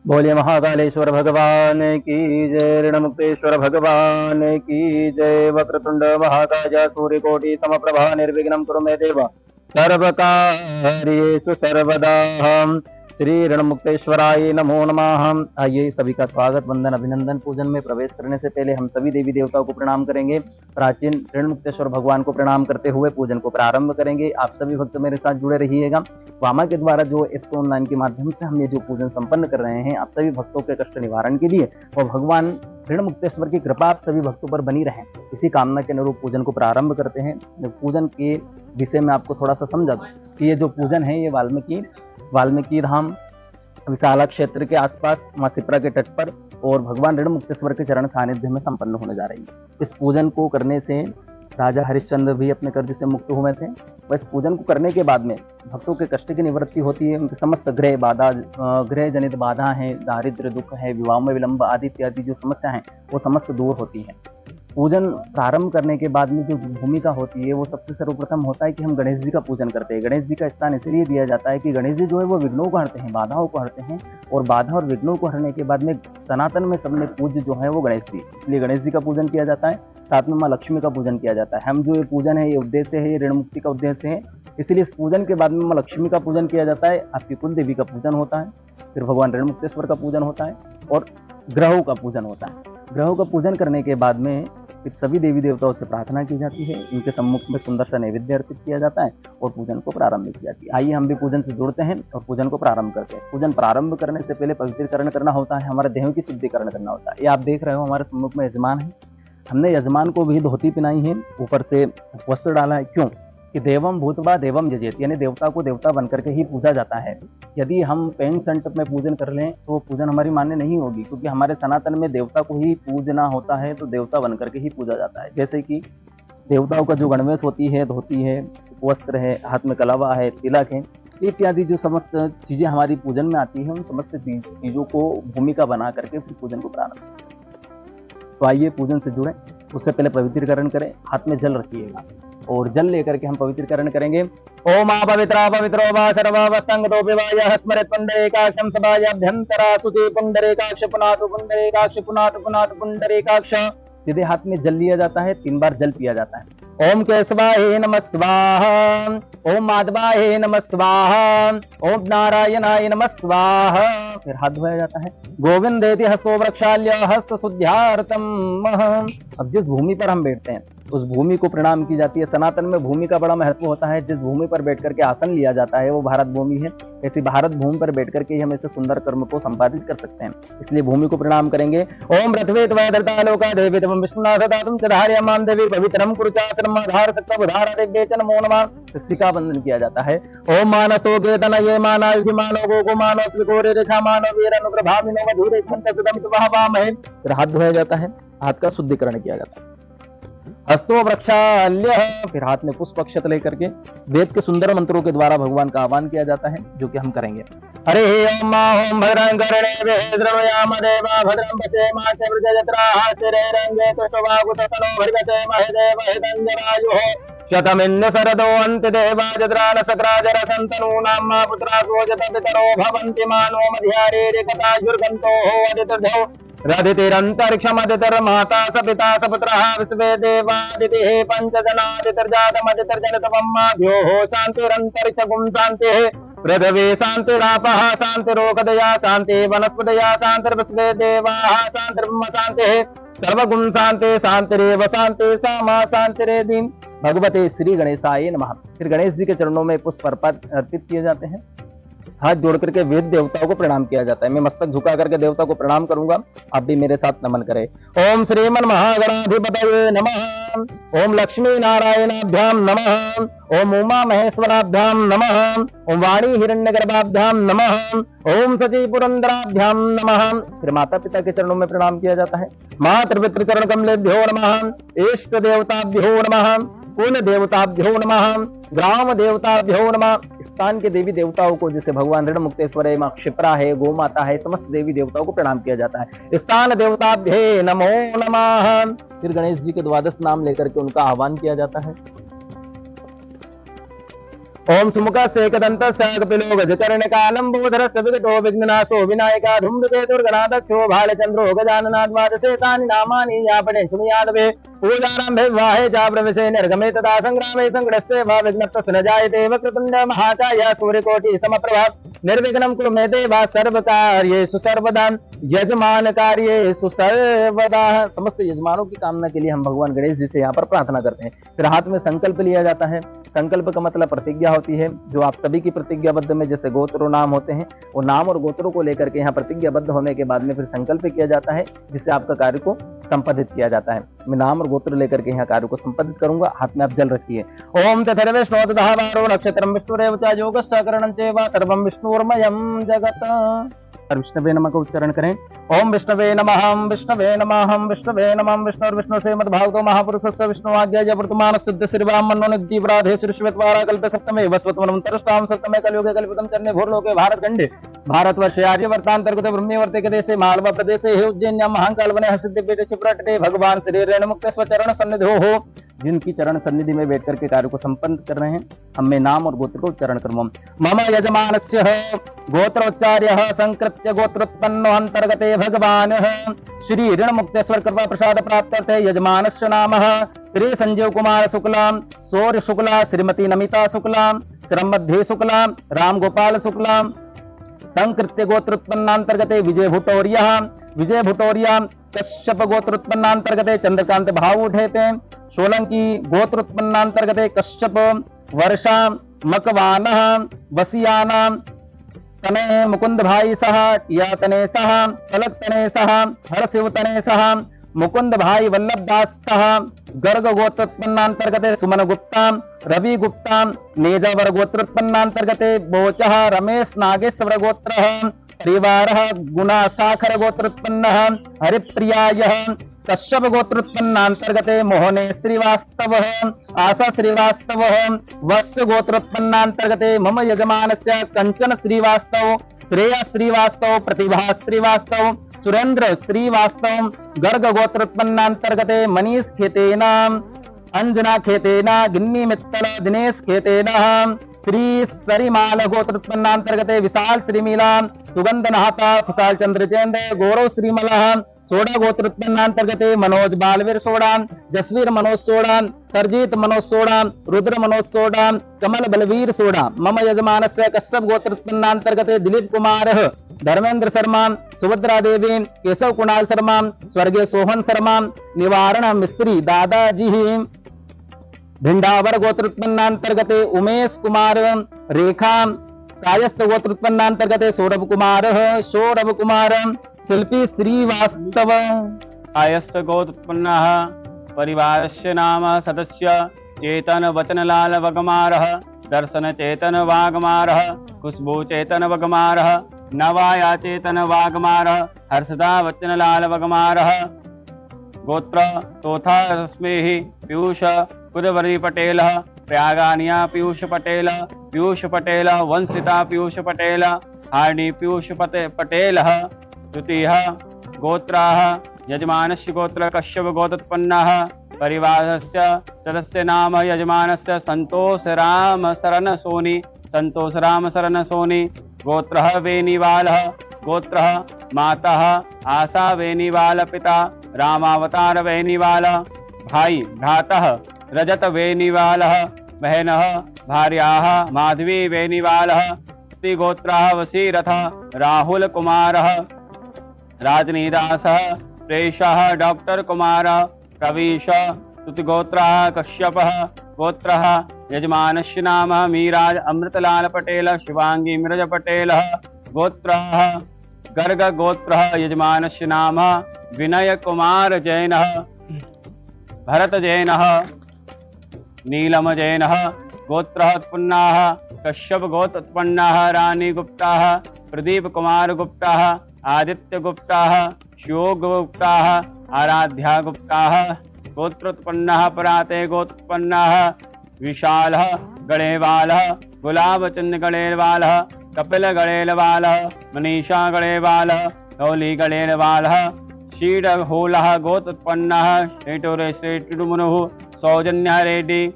बोलिए महाकालेश्वर भगवान की जय। ऋणमुक्तेश्वर भगवान की जय। वक्रतुंड महाकाय सूर्यकोटि समप्रभा निर्विघ्नं कुरु मे देव सर्वकार्येषु सर्वदा। श्री ऋणमुक्तेश्वराय नमो नमः। आइए सभी का स्वागत, वंदन, अभिनंदन। पूजन में प्रवेश करने से पहले हम सभी देवी देवताओं को प्रणाम करेंगे। प्राचीन ऋणमुक्तेश्वर भगवान को प्रणाम करते हुए पूजन को प्रारंभ करेंगे। आप सभी भक्त मेरे साथ जुड़े रहिएगा। वामा के द्वारा जो एप्स ऑनलाइन के माध्यम से हम ये जो पूजन संपन्न कर रहे हैं, आप सभी भक्तों के कष्ट निवारण के लिए और भगवान ऋणमुक्तेश्वर की कृपा आप सभी भक्तों पर बनी रहे, इसी कामना के अनुरूप पूजन को प्रारंभ करते हैं। पूजन के विषय में आपको थोड़ा सा समझा दूं कि ये जो पूजन है ये वाल्मीकि धाम विशाला क्षेत्र के आसपास माँ सिप्रा के तट पर और भगवान ऋणमुक्तेश्वर के चरण सानिध्य में संपन्न होने जा रही है। इस पूजन को करने से राजा हरिश्चंद्र भी अपने कर्ज से मुक्त हुए थे। बस पूजन को करने के बाद में भक्तों के कष्ट की निवृत्ति होती है। उनके समस्त ग्रह जनित बाधा है, दारिद्र्य, दुख है, विवाह में विलंब आदि इत्यादि जो समस्या है वो समस्त दूर होती है। पूजन प्रारंभ करने के बाद में जो भूमिका होती है वो सबसे सर्वप्रथम होता है कि हम गणेश जी का पूजन करते हैं। गणेश जी का स्थान इसलिए दिया जाता है कि गणेश जी जो है वो विघ्नों को हरते हैं, बाधाओं को हरते हैं, और बाधा और विघ्नों को हरने के बाद में सनातन में सबने पूज्य जो है वो गणेश जी, इसलिए गणेश जी का पूजन किया जाता है। साथ में माँ लक्ष्मी का पूजन किया जाता है। हम जो ये पूजन है ये उद्देश्य है, ये ऋण मुक्ति का उद्देश्य है, इसलिए इस पूजन के बाद में माँ लक्ष्मी का पूजन किया जाता है, आपकी कुल देवी का पूजन होता है, फिर भगवान ऋणमुक्तेश्वर का पूजन होता है और ग्रहों का पूजन होता है। ग्रहों का पूजन करने के बाद में फिर सभी देवी देवताओं से प्रार्थना की जाती है, इनके सम्मुख में सुंदर सा नैवेद्य अर्पित किया जाता है और पूजन को प्रारंभ की जाती है। आइए हम भी पूजन से जुड़ते हैं और पूजन को प्रारंभ करते हैं। पूजन प्रारंभ करने से पहले पवित्रीकरण करना होता है, हमारे देहों की शुद्धिकरण करना होता है। ये आप देख रहे हो हमारे सम्मुख में यजमान है, हमने यजमान को भी धोती पिनाई है, ऊपर से वस्त्र डाला है। क्यों? कि देवम भूतवा देवम जजेत, यानी देवता को देवता बनकर के ही पूजा जाता है। यदि हम पेंट शर्ट में पूजन कर लें तो पूजन हमारी मान्य नहीं होगी, क्योंकि हमारे सनातन में देवता को ही पूजना होता है, तो देवता बनकर के ही पूजा जाता है। जैसे कि देवताओं का जो गणवेश होती है, धोती है, वस्त्र है, हाथ में कलावा है, तिलक है, इत्यादि जो समस्त चीजें हमारी पूजन में आती है, उन समस्त चीजों को भूमिका बना करके फिर पूजन को प्रारंभ। तो आइए पूजन से जुड़े। उससे पहले पवित्रीकरण करें, हाथ में जल रखिएगा और जल लेकर के हम पवित्रीकरण करेंगे। ओम पवित्रा पवित्रो वा सर्वावस्थंगतो विवाय स्मरेत पुंडरीकाक्षं सभायाभ्यंतरा शुचि पुंडरीकाक्ष पुनातु पुंडरीकाक्ष पुनातु पुनातु पुंडरीकाक्ष। सीधे हाथ में जल लिया जाता है, 3 बार जल पिया जाता है। ओम केशवाय नमः स्वाहा, ओम माधवाय नमः स्वाहा, ओम नारायणाय नमः स्वाहा। फिर हाथ धोया जाता है। गोविंदेति हस्तो वृक्षाल्य हस्त शुद्ध्यार्थम। अब जिस भूमि पर हम बैठते हैं उस भूमि को प्रणाम की जाती है। सनातन में भूमि का बड़ा महत्व होता है। जिस भूमि पर बैठ करके आसन लिया जाता है वो भारत भूमि है। ऐसी भारत भूमि पर बैठ करके हम ऐसे सुंदर कर्म को संपादित कर सकते हैं, इसलिए भूमि को प्रणाम करेंगे। ओम रथवेत वैधृतालोका देवीतम विष्णुनाथ दातुम च धार्यमां देवी पवित्रम कुरुचाश्रम धार सक्तम धार देव्ये च नमो नमः। सिक्का बंधन किया जाता है। ओम मानस्तो केतनये मानायुधि मानो गोगो मानो स्विकोरे रेखा मानो वीर अनुप्रभाविनो मधुरे खंत सदमित वहवामहे। फिर हाथ धोया जाता है, हाथ का शुद्धिकरण किया जाता है। हस्तो वृक्षाल्य, फिर हाथ में पुष्प अक्षत लेकर के वेद के सुंदर मंत्रों के द्वारा भगवान का आह्वान किया जाता है, जो कि हम करेंगे। हरे ओम ओम भद्रं कर्णे श्रृणुयाम देवा भद्रं पश्येम तेजत्राः स्थिरैरङ्गे तुष्टवागुसतनो भर्गसे महेदेव हितञ्जनायुः शतमिन्न शरदो अन्त्यदेवाजद्रान सक्राजर सन्तनूनां मा पुत्रा सोजत पितरो भवन्ति मानो मध्यारेरिकतायुर्गन्तोः अदितिर्धौ रदितिरन्तरिक्षमदितिर्माता स पिता स पुत्रः विश्वे देवादितिः पञ्चजनादितिर्जनतमम्माभ्योः शान्तिरन्तरिक्षगुं शान्तिः पृथिवी शान्तिरापः शान्तिरोकदया शान्ति वनस्पतया शान्तिर्विश्वे देवाः शान्तिर्ब्रह्म शान्तिः सर्वगुण शान्ति शान्तिरेव शान्ति सामा शान्तिरेधि। भगवते श्री गणेशाय नमः। फिर गणेश जी के चरणों में पुष्प अर्पित किए जाते हैं। हाथ जोड़ करके वेद देवताओं को प्रणाम किया जाता है। मैं मस्तक झुका करके देवता को प्रणाम करूंगा, आप भी मेरे साथ नमन करें। ओम श्रीमन महागणाधिपतये नमः, ओम लक्ष्मी नारायणाभ्याम नमः, ओम उमा महेश्वराभ्याम नमः, ओम वाणी हिरण्यगर्भाभ्याम नमः, ओम सची पुरंदराभ्याम नमः। फिर माता पिता के चरणों में प्रणाम किया जाता है। मातृपितृ चरण कमलेभ्यो नमः, इष्ट देवताभ्यो नमः, कुल देवताभ्यो नमः, ग्राम देवताभ्यो नमः। स्थान के देवी देवताओं को, जैसे भगवान ऋणमुक्तेश्वर है, मां क्षिप्रा है, गौ माता है, समस्त देवी देवताओं को प्रणाम किया जाता है। स्थान देवताभ्ये नमो नमः। फिर गणेश जी के द्वादश नाम लेकर के उनका आह्वान किया जाता है। ओम सुमुखस्य एकदन्तस्य कपिलो गजकर्णिकालम्बोदरस्य विकटो विघ्ननाशो विनायका धूम्रकेतुर्गणाध्यक्षो भालचन्द्रो गजाननाद्वादशेतानि नामानि यापने सुमयादवे पूजारम्भे विवाहे च प्रवेशे निर्गमे तथा संग्रामे संकटस्य वा विघ्नस्तस्य न जायते वक्रतुण्ड महाकाय सूर्यकोटि समप्रभा निर्विघ्नं कुरु मे देव सर्वकार्येषु सर्वदा यजमान कार्येषु सर्वदा। समस्त यजमानों की कामना के लिए हम भगवान गणेश जी से यहाँ पर प्रार्थना करते हैं। फिर हाथ में संकल्प लिया जाता है। संकल्प का मतलब प्रतिज्ञा होती है, जो आप सभी की प्रतिज्ञाबद्ध में जैसे गोत्र नाम होते हैं, वो नाम और गोत्रों को लेकर के यहाँ प्रतिज्ञाबद्ध होने के बाद में फिर संकल्प किया जाता है, जिससे आपका कार्य को संपादित किया जाता है। मैं नाम और गोत्र लेकर के यहाँ कार्य को संपादित करूंगा। हाथ में आप जल रखिए। ओम तथर्वैष्णो तथावारो नक्षत्रम विष्णुरेव च योगस्य करणं चैव सर्वं विष्णुर्मयं जगत्। विष्णवे नमः का उच्चारण करें। ओम विष्णवे नमः, विष्णवे नमः, विष्णवे नमः। विष्णु से मद्भागतो महापुरुषस्य विष्णु आज्ञा ज वर्तमान सिद्ध श्रीवाम मनोनिधिव्राधे श्रीश्वेतवारा कल्पे सप्तमे वस्वत्वनंतरस्ताम सप्तमे कलयुगे कल्पितं चन्ने भूर्लोके भारतखंडे भारतवर्षे आर्यवर्तांतर्गते ब्रह्मीवर्ते देशे मालवा प्रदेशे हे उज्जैन्यां महाकालवने सिद्धिपीठे क्षिप्रटते भगवान श्री रेणुमुक्तेश्वर चरण सन्निधो हो। जिनकी चरण सन्निधि में बैठ करके कार्य को संपन्न कर रहे हैं, हमें नाम और गोत्र को उच्चारण करो। मम यजमानस्य गोत्रोच्चार्यः संकृत्य गोत्रोत्पन्नो अंतर्गते भगवान श्री ऋणमुक्तेश्वर कृपा प्रसाद प्राप्त्यर्थे यजमानस्य नामः श्री संजीव कुमार शुक्ला, सौर्य शुक्ला, श्रीमती नमिता शुक्ला, श्रममध्ये शुक्ला, राम गोपाल शुक्ला। संकृत्य गोत्रोत्पन्नांतर्गते विजय भुटोरिया कश्यप गोत्रोत्पन्नांतर्गते चंद्रकांत भाव उठेते। सोलंकी गोत्रोत्पन्नांतर्गते कश्यप, वर्षा, मकवानः, वसियाना, तने मुकुंद भाई सह, टिया तने सह, तलक तने सह, हरशिव तने सह, मुकुंद भाई वल्लभदास सह। गर्ग गोत्रोत्पन्नांतर्गते सुमन गुप्ता, रवि गुप्ता, नेजावर गोत्रोत्पन्नांतर्गते बोचः, रमेश नागेश्वर गोत्रः। परिवारः गुणा साखर गोत्रोत्पन्नः हरिप्रियायः। कश्यप गोत्रोत्पन्नांतर्गते मोहने श्रीवास्तवः, आशा श्रीवास्तवः। वत्स गोत्रोत्पन्नांतर्गते मम यजमानस्य कंचन श्रीवास्तव, श्रेया श्रीवास्तव, प्रतिभा श्रीवास्तव, सुरेंद्र श्रीवास्तव। गर्ग गोत्रोत्पन्नांतर्गते मनीष खेतेना, अंजना खेतेना, गिन्नी मित्तल, दिनेश खेतेना। श्री सरिमाल गोत्रोत्पन्नांतर्गते विशाल श्रीमीला, सुगंध नहाता, खुशाल चंद्रचंद्र, गौरव श्रीमलः। सोडा गोत्रोत्पन्नांतर्गते मनोज बालवीर सोडा, जसवीर मनोज सोडा, सरजीत मनोज सोडा, रुद्र मनोज सोडा, कमल बलवीर सोडा। मम यजमानस्य कश्यप गोत्रोत्पन्नांतर्गते दिलीप कुमारः, धर्मेंद्र शर्मा, सुभद्रा देवी, केशव कुणाल शर्मा, स्वर्गीय सोहन शर्मा, निवारण मिस्त्री दादाजी। भिंडावर गोत्रोत्पन्नांतर्गते उमेश कुमार, रेखा। कायस्थ गोत्रोत्पन्नांतर्गते सौरभ कुमार, शिल्पी श्रीवास्तव। कायस्थ गोत्रोत्पन्नः परिवारस्य नाम सदस्य चेतन वचनलाल वगमारः, दर्शन चेतन वागमारः, खुशबू चेतन वगमारः, नवाया चेतन वागमारः, हर्षदा वचनलाल वगमारः। गोत्र तोथा रश्मेः पीयूष कुदवरी पटेल, प्रयागानिया पीयूष पटेल, वंशिता पीयूष पटेल, हार्डी पीयूष पटेल। तृतीय गोत्राः यजमानस्य गोत्र कश्यप गोत्रोत्पन्नः परिवारस्य सदस्य नाम यजमानस्य संतोष राम शरण सोनी। गोत्रः वेणीवालः, गोत्रः मातः आशा वेणीवाल, पिता रामावतार वेणीवाल, भाई भ्रातः रजत वेणीवालः, बहनः भार्याः माधवी वेणीवालः। गोत्राः वसीरथ राहुल कुमारः, राजनीदासः, प्रेषः डॉक्टर कुमार, प्रवीश। गोत्राः कश्यपः, गोत्रः यजमानस्य नाम मीराज अमृतलाल पटेल, शिवांगी मिरज पटेल। गोत्रः गर्ग, गोत्रः यजमानस्य नाम विनय कुमार जैनः, भरत जैनः, नीलम जैनः। गोत्रः उत्पन्नाः कश्यप गोत्रोत्पन्नाः रानी गुप्ताः, प्रदीप कुमार गुप्ताः, आदित्य गुप्ताः, शिवोग गुप्ताः, आराध्या गुप्ताः। गोत्रोत्पन्नाः पराते गोत्रोत्पन्नाः विशालः गणेवालः, गुलाबचंद गणेवालः, कपिल गणेवालः, मनीषा गणेवालः, गौली गणेवालः। शीड होलः गोत्रोत्पन्नाः शेटुरे शेटुमुनुः, सौजन्या रेड्डी,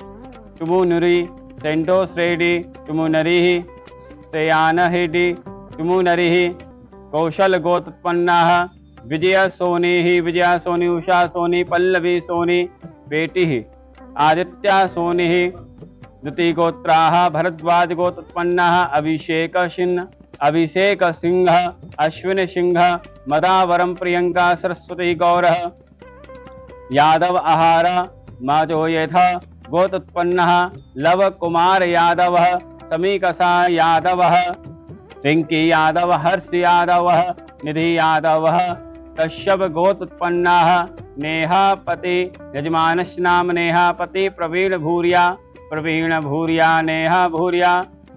टुमुनुरी, सेंटोस रेड्डी तुमुनरिः श्रेयानहेड्डी तुमुनरिः कौशल गोत्रोत्पन्नाः विजय सोनी उषा सोनी पल्लवी सोनी बेटिः आदित्या सोनिः द्वितीयगोत्राः भरद्वाज गोत्रोत्पन्नाः अभिषेक सिंह अश्विन सिंह मदावरम प्रियंका सरस्वती गौरः यादव आहार माजो यथ गोत्रोत्पन्नः लव कुमार यादव समीकसा यादव रिंकी यादव हर्ष यादव निधि यादव कश्यप गोत्रोत्पन्नाः नेहापति यजमानस्य नाम नेहापति प्रवीण भूरिया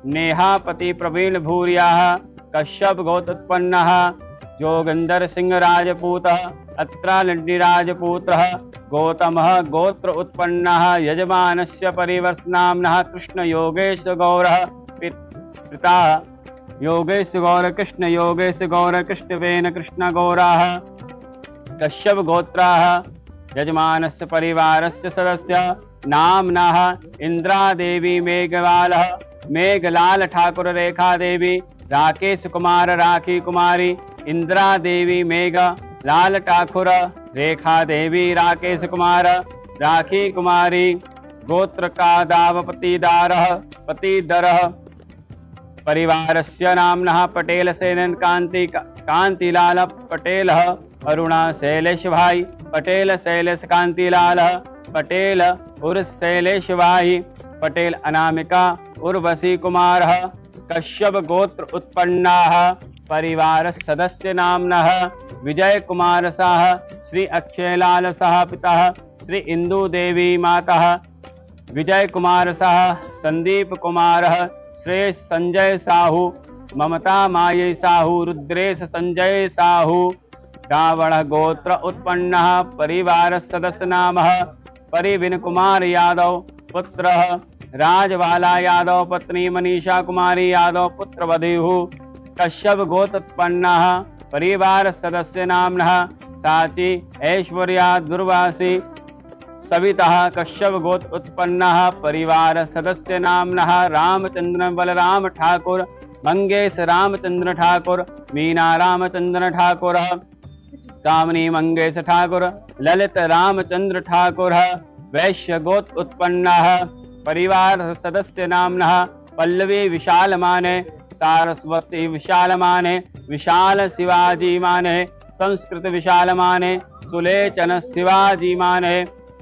नेहापति प्रवीण भूरिया कश्यप गोत्रोत्पन्नः जोगिंदर सिंह राजपूतः अत्रालड्डी राजपूत्रः गौतमः गोत्र उत्पन्नः यजमानस्य परिवर्तनाम्नः कृष्ण योगेश गौरः पिता योगेश गौर कृष्ण योगेश गौर कृष्णवेन कृष्ण गौराः कश्यप गोत्राः यजमानस्य परिवारस्य सदस्य नाम्नः इंद्रादेवी मेघलाल ठाकुर रेखा देवी राकेश कुमार राखी कुमारी इंदिरा देवी मेघ लाल ठाकुर रेखा देवी राकेश कुमार राखी कुमारी गोत्र का दाव पतिदरः परिवारस्य नाम्नः पटेल सेनन कांतिलाल पटेल अरुणा शैलेश भाई पटेल शैलेश कांतिलाल पटेल उर्स शैलेश भाई पटेल अनामिका उर्वशी कुमार कश्यप गोत्र उत्पन्नाः परिवार सदस्य नाम्नः विजय कुमार साह श्री अक्षयलाल साह पिता श्री इंदु देवी माता विजय कुमार साह संदीप कुमार श्रेष्ठ संजय साहू ममता माये साहू रुद्रेश संजय साहू रावण गोत्र उत्पन्नः परिवार सदस्य नामः परिविन कुमार यादव पुत्र राजवाला यादव पत्नी मनीषा कुमारी यादव पुत्र वधु कश्यप गोत्र उत्पन्नः परिवार सदस्य नाम्नः साची ऐश्वर्या दुर्वासी सविता कश्यप गोत्र उत्पन्नः परिवार सदस्य नाम्नः रामचंद्र बलराम ठाकुर मंगेश रामचंद्र ठाकुर मीना रामचंद्र ठाकुर कामनी मंगेश ठाकुर ललित रामचंद्र ठाकुर वैश्य गोत्र उत्पन्नः परिवार सदस्य नाम्नः पल्लवी विशाल माने सारस्वती विशाल माने विशाल शिवाजी माने संस्कृत विशाल माने सुलेचन शिवाजी माने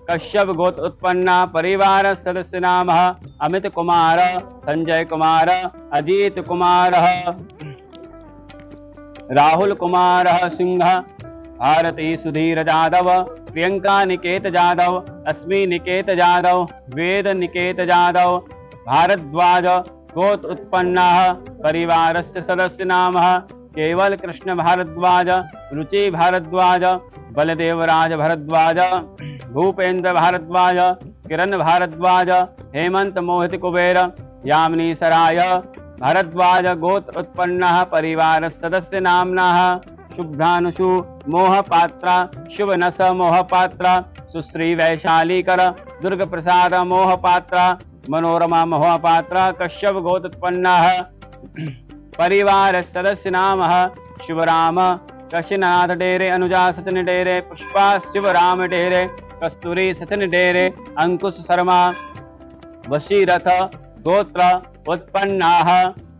कश्यप गोत्र उत्पन्ना परिवार सदस्य नाम अमित कुमार संजय कुमार अजीत कुमार राहुल कुमार सिंह भारती सुधीर जादव प्रियंका निकेत जादव अस्मि निकेत जादव वेद निकेत जादव भारद्वाज गोत्र उत्पन्नाः परिवारस्य सदस्य नाम केवल कृष्ण भारद्वाज रुचि भारद्वाज बलदेवराज भारद्वाज भूपेंद्र भारद्वाज किरण भारद्वाज हेमंत मोहित कुबेर यामिनी सराय भारद्वाज गोत्र उत्पन्नः परिवार सदस्य नाम्नः शुभ्रानुषु मोहपात्रा शुभनस मोहपात्रा सुश्री वैशालीकर दुर्ग प्रसाद मोहपात्रा मनोरमा मोहपात्रा कश्यप गोत्र उत्पन्नः परिवार सदस्य नाम शिवराम कशिनाथ डेरे अनुजा सचिन डेरे पुष्पा शिवराम डेरे कस्तूरी सचिन डेरे अंकुश शर्मा वशीरथ गोत्र उत्पन्नाः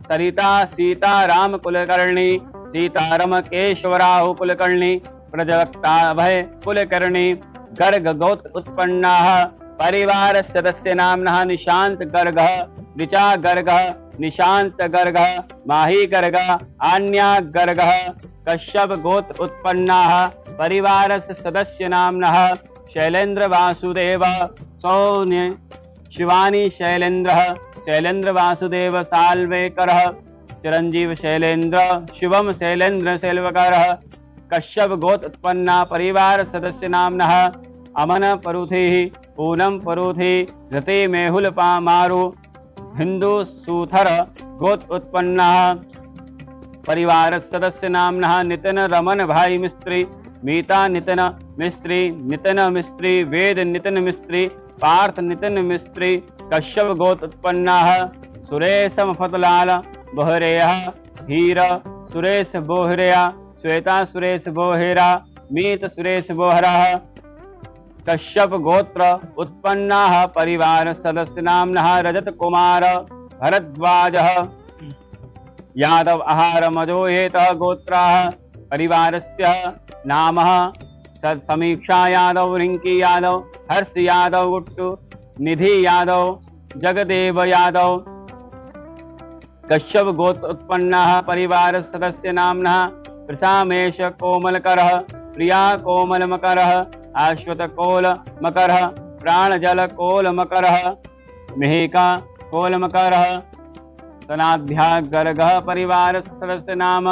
सरिता सीता राम कुलकर्णी सीतारम केशवराहु कुलकर्णी प्रजवक्ता भय कुलकर्णी गर्ग गोत्र उत्पन्नाः परिवार सदस्य नाम्नः निशांत गर्ग ऋचा गर्ग निशांत गर्ग माही गर्ग आन्या गर्ग कश्यप गोत्र उत्पन्नाः परिवार सदस्य नाम्नः शैलेंद्र वासुदेव सौन्य शिवानी शैलेंद्र वासुदेव साल्वेकर चिरंजीव शैलेंद्र शिवम शैलेंद्र सेल्वकर कश्यप गोत्र उत्पन्ना परिवार सदस्य नाम्नः अमन परुथि पूनम परुथि रते मेहुल मारु हिंदू सूथर गोत्र उत्पन्नः परिवार सदस्य नाम्नः नितिन रमन भाई मिस्त्री मीता नितिन मिस्त्री वेद नितिन मिस्त्री पार्थ नितिन मिस्त्री कश्यप गोत्र उत्पन्नाः सुरेश मफतलाल बोहरेयः हीर सुरेश बोहरेया श्वेता सुरेश बोहेरा मीत सुरेश बोहरः कश्यप गोत्र उत्पन्नाः परिवार सदस्य नाम्नः रजत कुमार भरद्वाजः यादव आहार मजोहेतः गोत्राः परिवारस्य नामः समीक्षा यादव रिंकी यादव हर्ष यादव गुट्टू निधि यादव जगदेव यादव कश्यप गोत्र उत्पन्नाः परिवार सदस्य नाम्नः प्रसामेश कोमलकरः प्रिया कोमलमकरः आश्वत कोलमकरः प्राणजल कोलमकरः मेहिका कोलमकरः तनाभ्या गर्गः परिवार सदस्य नाम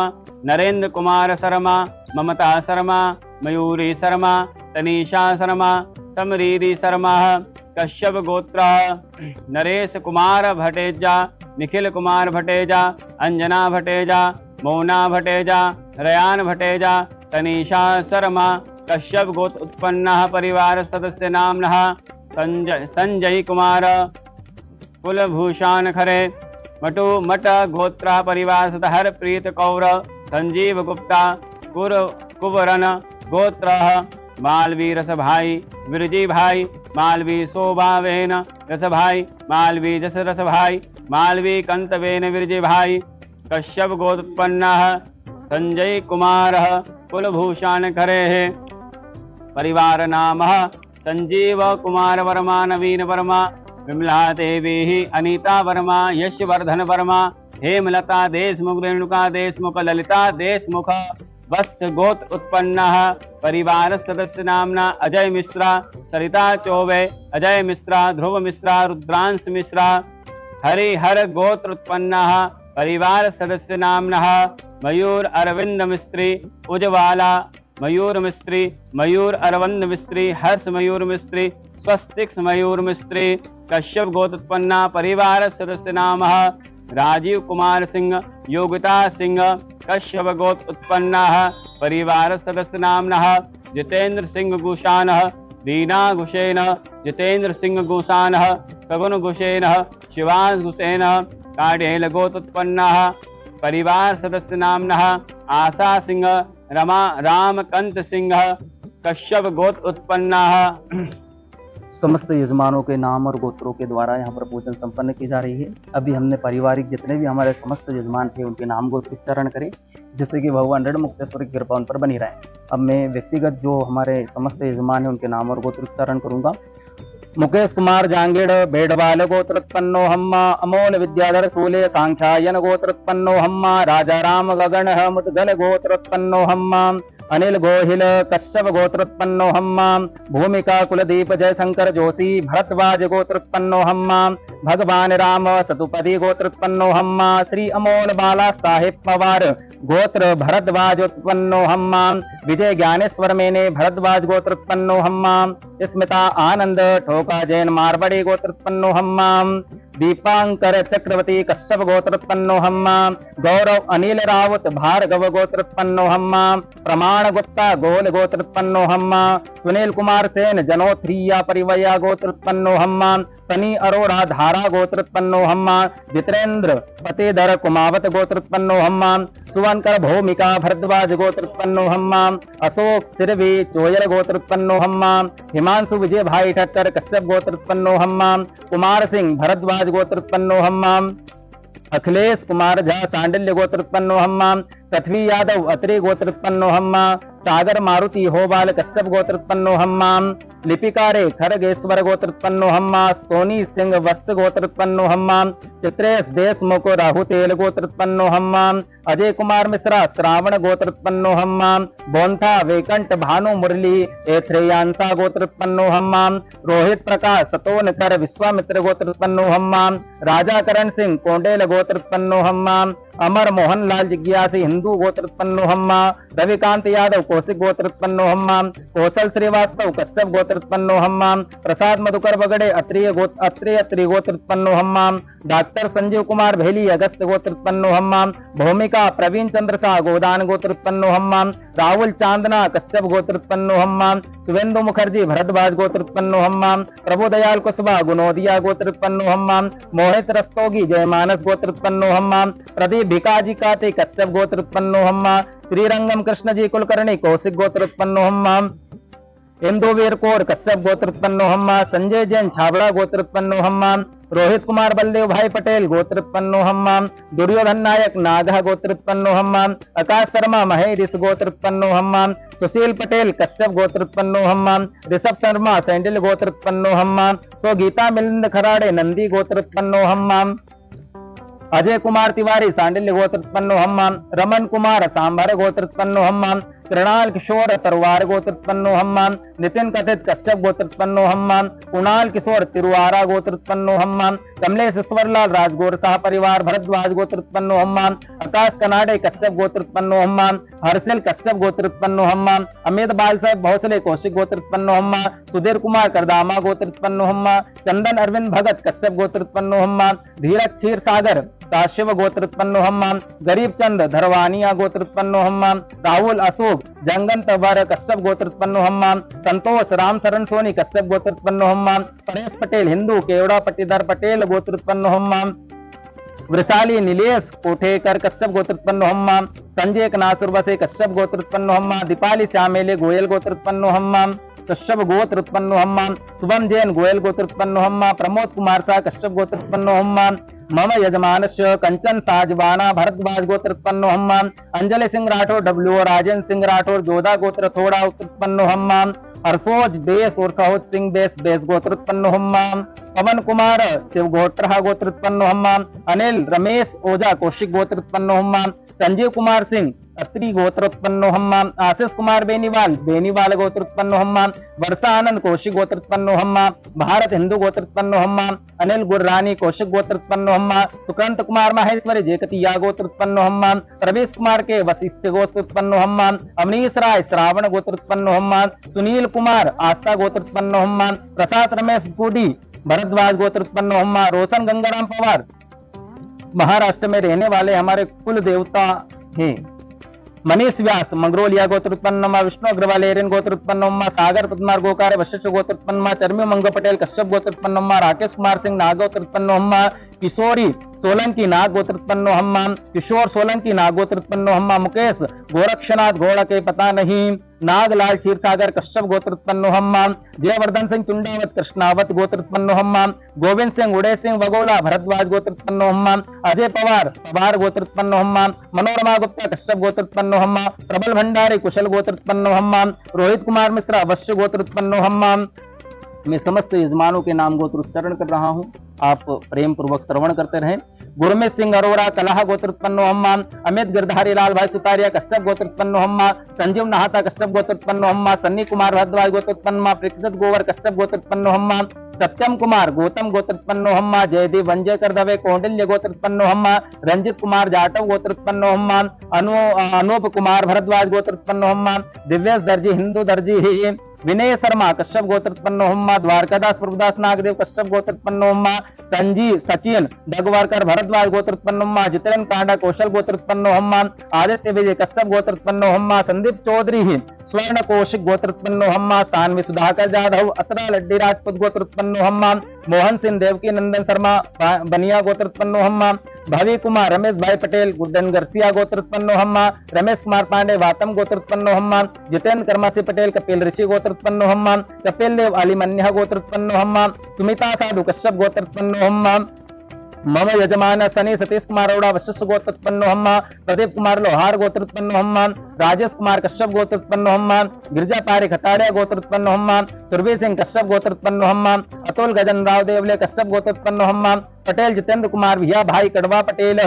नरेंद्र कुमार शर्मा ममता शर्मा मयूरी शर्मा तनीषा शर्मा समरीरी शर्मा कश्यप गोत्र नरेश कुमार भटेजा निखिल कुमार भटेजा अंजना भटेजा मौना भटेजा रयान भटेजा तनीषा शर्मा कश्यप गोत्र उत्पन्नः परिवार सदस्य नाम्नः संजय कुमार कुलभूषण खरे मटु मठ गोत्र परिवार सद हरप्रीत कौर संजीव गुप्ता कुबरन गोत्र मालवी रसभाई विरजी भाई मालवी शोभावेन रसभाई मालवी जस रसभाई मालवी कंतवेन विरजी भाई कश्यप गोत्पन्नः संजय कुमार कुलभूषण खरे परिवार नाम संजीव कुमार वर्मा नवीन वर्मा विमला देवी अनीता वर्मा यशवर्धन वर्मा हेमलता देशमुख रेणुका देशमुख ललिता देशमुख वत्स गोत्र उत्पन्नः परिवार सदस्य नामना अजय मिश्रा सरिता चौबे अजय मिश्रा ध्रुव मिश्रा रुद्रांश मिश्रा हरिहर गोत्र उत्पन्नः परिवार सदस्य नामनः मयूर अरविंद मिस्त्री उजवाला मयूर मिस्त्री मयूर अरविंद मिस्त्री हर्ष मयूर मिस्त्री स्वस्तिक मयूर मिस्त्री कश्यप गोत्र उत्पन्ना परिवार सदस्य नामः राजीव कुमार सिंह योगिता सिंह कश्यप गोत्र उत्पन्नाः परिवार सदस्य नामनः जितेंद्र सिंह गुशानः दीना घुसेन जितेंद्र सिंह गुसानः सगुन घुसेन शिवांश घुसेन काडेल गोत्र उत्पन्नाः परिवार सदस्य नामनः आशा सिंह रमा रामकंत सिंह कश्यप गोत्र उत्पन्नाः। समस्त यजमानों के नाम और गोत्रों के द्वारा यहाँ पर पूजन संपन्न की जा रही है। अभी हमने पारिवारिक जितने भी हमारे समस्त यजमान थे उनके नाम गोत्र उच्चारण करें, जिससे कि भगवान ऋण मुक्तेश्वर की कृपा उन पर बनी रहे। अब मैं व्यक्तिगत जो हमारे समस्त यजमान है उनके नाम और गोत्र उच्चारण करूंगा। मुकेश कुमार जांगीड़ बेडवाल गोत्रोत्पन्नो हम्मा अमोल विद्याधर सूले सांख्यायन गोत्रोत्पन्नो हम्मा राजा राम गगन मुदगल गोत्रोत्पन्नो हम्मा अनिल गोहिल कश्यप गोत्रोत्पन्नो हम्मा भूमिका कुलदीप जयशंकर जोशी भरद्वाज गोत्रोत्पन्नो हम्मा भगवान राम सतुपदी गोत्रोत्पन्नो हम्मा श्री अमोल बाला साहेब पवार गोत्र भरद्वाज उत्पन्नो हम्मा विजय ज्ञानेश्वर मेने भरद्वाज गोत्रोत्पन्नो हम्मा स्मिता आनंद ठोका जैन मारवाड़ी गोत्रोत्पन्नो हम्मा दीपांकर चक्रवर्ती कश्यप गोत्रोत्पन्नो हम्मा गौरव अनिल रावत भार्गव गोत्रोत्पन्नो हम्मा प्रमाण गुप्ता गोल गोत्रोत्पन्नो हम्मा सुनील कुमार सेन जनोत्रिया परिवया गोत्रोत्पन्नो हम्मा सनी अरोरा धारा गोत्रोत्पन्नो हम्मा जितेंद्र पतिधर कुमावत गोत्रोत्पन्नो हम्मा सुवनकर भूमिका भरद्वाज गोत्रोत्पन्नो हम्मा अशोक सिरवी चोयल गोत्रोत्पन्नो हम्मा हिमांशु विजय भाई ठक्कर कश्यप गोत्रोत्पन्नो हम्मा कुमार सिंह भरद्वाज गोत्रोत्पन्नो हम्मा अखिलेश कुमार झा सांडिल्य गोत्रोत्पन्नो हम्मा पृथ्वी यादव अत्रि गोत्रोत्पन्नो हम्मा सागर मारुति होबाल कश्यप गोत्रोत्पन्नो हम्मा लिपिका रे खरगेश्वर गोत्रोत्पन्नो हम्मा सोनी सिंह वत्स गोत्रोत्पन्नो हम्मा चित्रेश देशमुख राहुतेल गोत्रोत्पन्नो हम्मा अजय कुमार मिश्रा श्रावण गोत्रोत्पन्नो हम्मा बोंथा वेकंठ भानु मुरली एथ्रेयांसा गोत्रोत्पन्नो हम्मा रोहित प्रकाश सतोनकर विश्वामित्र गोत्रोत्पन्नो हम्मा राजा करण सिंह कोंडेल गोत्रोत्पन्नो हम्मा अमर मोहन लाल जिज्ञासी हिंदू गोत्रोत्पन्नो हम्मा, रविकांत यादव कौशिक गोत्रोत्पन्नो हम्मा, कौशल श्रीवास्तव कश्यप गोत्रोत्पन्नो हम्मा, प्रसाद मधुकर बगड़े अत्रेय त्रिगोत्रोत्पन्नो हम्मा, डॉक्टर संजीव कुमार भेली अगस्त गोत्रोत्पन्नो हम्मा, भौमिका प्रवीण चंद्र शाह गोदान गोत्रोत्पन्नो हम्मा, राहुल चांदना कश्यप गोत्रोत्पन्नो हम्मा, शुभेंदु मुखर्जी भरद्वाज गोत्रोत्पन्नो हम्मा, प्रभुदयाल कुशवाहा गुणोदिया गोत्रोत्पन्नो हम्मा, मोहित रस्तोगी जयमानस गोत्रोत्पन्नो हम्मा, प्रदीप भिकाजी काते कश्यप गोत्रोत्पन्नो हम्मा, श्रीरंगम कृष्ण जी कुलकर्णी कौशिक गोत्रोत्पन्नो हम्मा, इंदुवीर कौर कश्यप गोत्रोत्पन्नो हम्मा, संजय जैन छाबड़ा गोत्रोत्पन्नो हम्मा, रोहित कुमार बलदेव भाई पटेल गोत्रोत्पन्नो हम्मा, दुर्योधन नायक नागा गोत्रोत्पन्नो हम्मा, आकाश शर्मा महेरिस गोत्रोत्पन्नो हम्मा, सुशील पटेल कश्यप गोत्रोत्पन्नो हम्मा, ऋषभ शर्मा सैंडल गोत्रोत्पन्नो हम्मा, सो गीता मिलिंद खराड़े नंदी गोत्रोत्पन्नो हम्मा, अजय कुमार तिवारी सांडिल्य गोत्रोत्पन्नो हम्मा, रमन कुमार सांभर गोत्रोत्पन्नो हम्मा, कृणाल किशोर तरवार गोत्रोत्पन्नो हम्मा, नितिन कथित कश्यप गोत्रोत्पन्नो हम्मा, कुणाल किशोर तिरुवारा गोत्रोत्पन्नो हम्मा, कमलेश ईश्वरलाल राजगौर शाह परिवार भरद्वाज गोत्रोत्पन्नो हम्मा, आकाश कनाडे कश्यप गोत्रोत्पन्नो हम्मा, हर्षल कश्यप गोत्रोत्पन्नो हम्मा, अमित बाल साहब भोसले कौशिक गोत्रोत्पन्नो हम्मा, सुधीर कुमार करदामा गोत्रोत्पन्नो हम्मा, चंदन अरविंद भगत कश्यप गोत्रोत्पन्नो हम्मा, धीरज क्षीर सागर काश्यप गोत्रोत्पन्नो हम्मा, गरीब चंद धरवानिया गोत्रोत्पन्नो हम्मा, राहुल अशोक जंगन तबर कश्यप गोत्रोत्पन्नो हम्मा, संतोष राम शरण सोनी कश्यप गोत्रोत्पन्नो हम्मा, परेश पटेल हिंदू केवड़ा पट्टीधर पटेल गोत्रोत्पन्नो हम्मा, वृषाली नीलेश कोठेकर कश्यप गोत्रोत्पन्नो हम्मा, संजय नासुर बसे कश्यप गोत्रोत्पन्नो हम्मा, दीपाली श्यामेले गोयल गोत्रोत्पन्नो हम्मा, कश्यप गोत्रोत्पन्नो हम्मा, शुभम जैन गोयल गोत्रोत्पन्नो हम्मा, प्रमोद कुमार शाह कश्यप गोत्रोत्पन्नो हम्मा, मम यजमानस्य कंचन साजवाना भरद्वाज गोत्रोत्पन्नो हम्मा, अंजलि सिंह राठौर डब्ल्यू राजेंद्र सिंह राठौर जोधा गोत्र थोड़ा उत्पन्नो हम्मा, हर्षोज बेस और सहोज सिंह बेस गोत्रोत्पन्नो हम्मा, पवन कुमार शिव गोत्रहा गोत्रोत्पन्नो हम्मा, अनिल रमेश ओझा कौशिक गोत्रोत्पन्नो हम्मा, संजीव कुमार सिंह अत्रि गोत्रोत्पन्नो हम्मा, आशीष कुमार बेनीवाल गोत्रोत्पन्नो हम्मा, वर्षा आनंद कौशिक गोत्रोत्पन्नो हम्मा, भारत हिंदू गोत्रोत्पन्नो हम्मा, अनिल गुर्रानी कौशिक गोत्रोत्पन्नो हम्मा, सुकांत कुमार माहेश्वरी जेकतिया गोत्रोत्पन्नो हम्मा, प्रवेश कुमार के वशिष्ठ गोत्रोत्पन्नो हम्मा, अमनीश राय श्रावण गोत्रोत्पन्नो हम्मा, सुनील कुमार आस्था गोत्रोत्पन्नो हम्मा, प्रसाद रमेश गुडी भरद्वाज गोत्रोत्पन्नो हम्मा, रोशन गंगाराम पवार महाराष्ट्र में रहने वाले हमारे कुल देवता हैं। मनीष व्यास मंगरोलिया गोत्रोत्पन्नमा, विष्णु अग्रवाल एरियन गोत्रोत्पन्नमा, सागर पद्मार गोकार वशिष्ठ गोत्रोत्पन्नमा, चरमी मंग पटेल कश्यप गोत्रोत्पन्नमा, राकेश कुमार सिंह नाग गोत्रोत्पन्नमा, किशोरी सोलंकी नाग गोत्रोत्पन्नो हम्मा, किशोर सोलंकी नाग गोत्रोत्पन्नो हम्मा, मुकेश गोरक्षनाथ घोड़ा के पता नहीं, नागलाल क्षीरसागर कश्यप गोत्रोत्पन्नो हम्मा, जयवर्धन सिंह चुंडावत कृष्णावत गोत्रोत्पन्नो हम्मा, गोविंद सिंह उदय सिंह वगोला भरद्वाज गोत्रोत्पन्नो हम्मा, अजय पवार गोत्रोत्पन्नो हम्मा, मनोरमा गुप्ता कश्यप गोत्रोत्पन्नो हम्मा, प्रबल भंडारी कुशल गोत्रोत्पन्नो हम्मा, रोहित कुमार मिश्रा अवश्य गोत्रोत्पन्नो हम्मा। मैं समस्त यजमानों के नाम गोत्र उच्चारण कर रहा हूं, आप प्रेम पूर्वक श्रवण करते रहें। गुरमीत सिंह अरोरा कलाह गोत्रोत्पन्नो हम्मा, अमित गिरधारी लाल भाई सुतारिया कश्यप गोत्रोत्पन्नो हम्मा, संजीव नहाता कश्यप गोत्रोत्पन्नो हम्मा, सन्नी कुमार भरद्वाज गोत्रोत्पन्नमा, प्रक्षित गोवर कश्यप गोत्रोत्पन्नो हम्मा, सत्यम कुमार गौतम गोत्रोत्पन्नो हम्मा, जयदीप वंजेकर दवे कौंडिल्य गोत्रोत्पन्नो हम्मा, रंजित कुमार जाटव गोत्रोत्पन्नो हम्मा, अनूप कुमार भरद्वाज गोत्रोत्पन्नो हम्मा, दिव्येश दर्जी हिंदू दर्जी ही, विनय शर्मा कश्यप गोत्रोत्पन्नो हम्मा, द्वारकादास प्रभुदास नागदेव कश्यप गोत्रोत्पन्नो हम्मा, संजीव सचिन डगवारकर भरद्वाज गोत्रोत्पन्नो हम्मा, जितेन कांडा कौशल गोत्रोत्पन्नो हम्मा, आदित्य विजय कश्यप गोत्रोत्पन्नो हम्मा, संदीप चौधरी स्वर्ण कौशिक गोत्रोत्पन्नो हम्मा, सानवी सुधाकर जाधव अतरा लड्डी राजपूत गोत्रोत्पन्नो हम्मा, मोहन सिंह देवकी नंदन शर्मा बनिया गोत्रोत्पन्नो हम्मा, भवी कुमार रमेश भाई पटेल गुड्डन गरसिया गोत्रोत्पन्नो हम्मा, रमेश कुमार पांडे वातम गोत्रोत्पन्नो हम्मा, जितेंद्र कर्मासी पटेल कपिल ऋषि गोत्रोत्पन्नो हम्मा, कपिल देव अलीमन्या गोत्रोत्पन्नो हम्मा, सुमिता साधु कश्यप गोत्रोत्पन्नो हम्मा, मम यजमान सनी सतीश कुमार अरोड़ा वशिष्ठ गोत्रोत्पन्नो हम्मा, प्रदीप कुमार लोहार गोत्रोत्पन्नो हम्मा, राजेश कुमार कश्यप गोत्रोत्पन्नो हम्मा, गिरिजा पारी खटाड़िया गोत्रोत्पन्नो हम्मा, सुरभि सिंह कश्यप गोत्रोत्पन्नो हम्मा, अतुल गजन राव देवले कश्यप गोत्रोत्पन्नो हम्मा, पटेल जितेंद्र कुमार भैया भाई कड़वा पटेल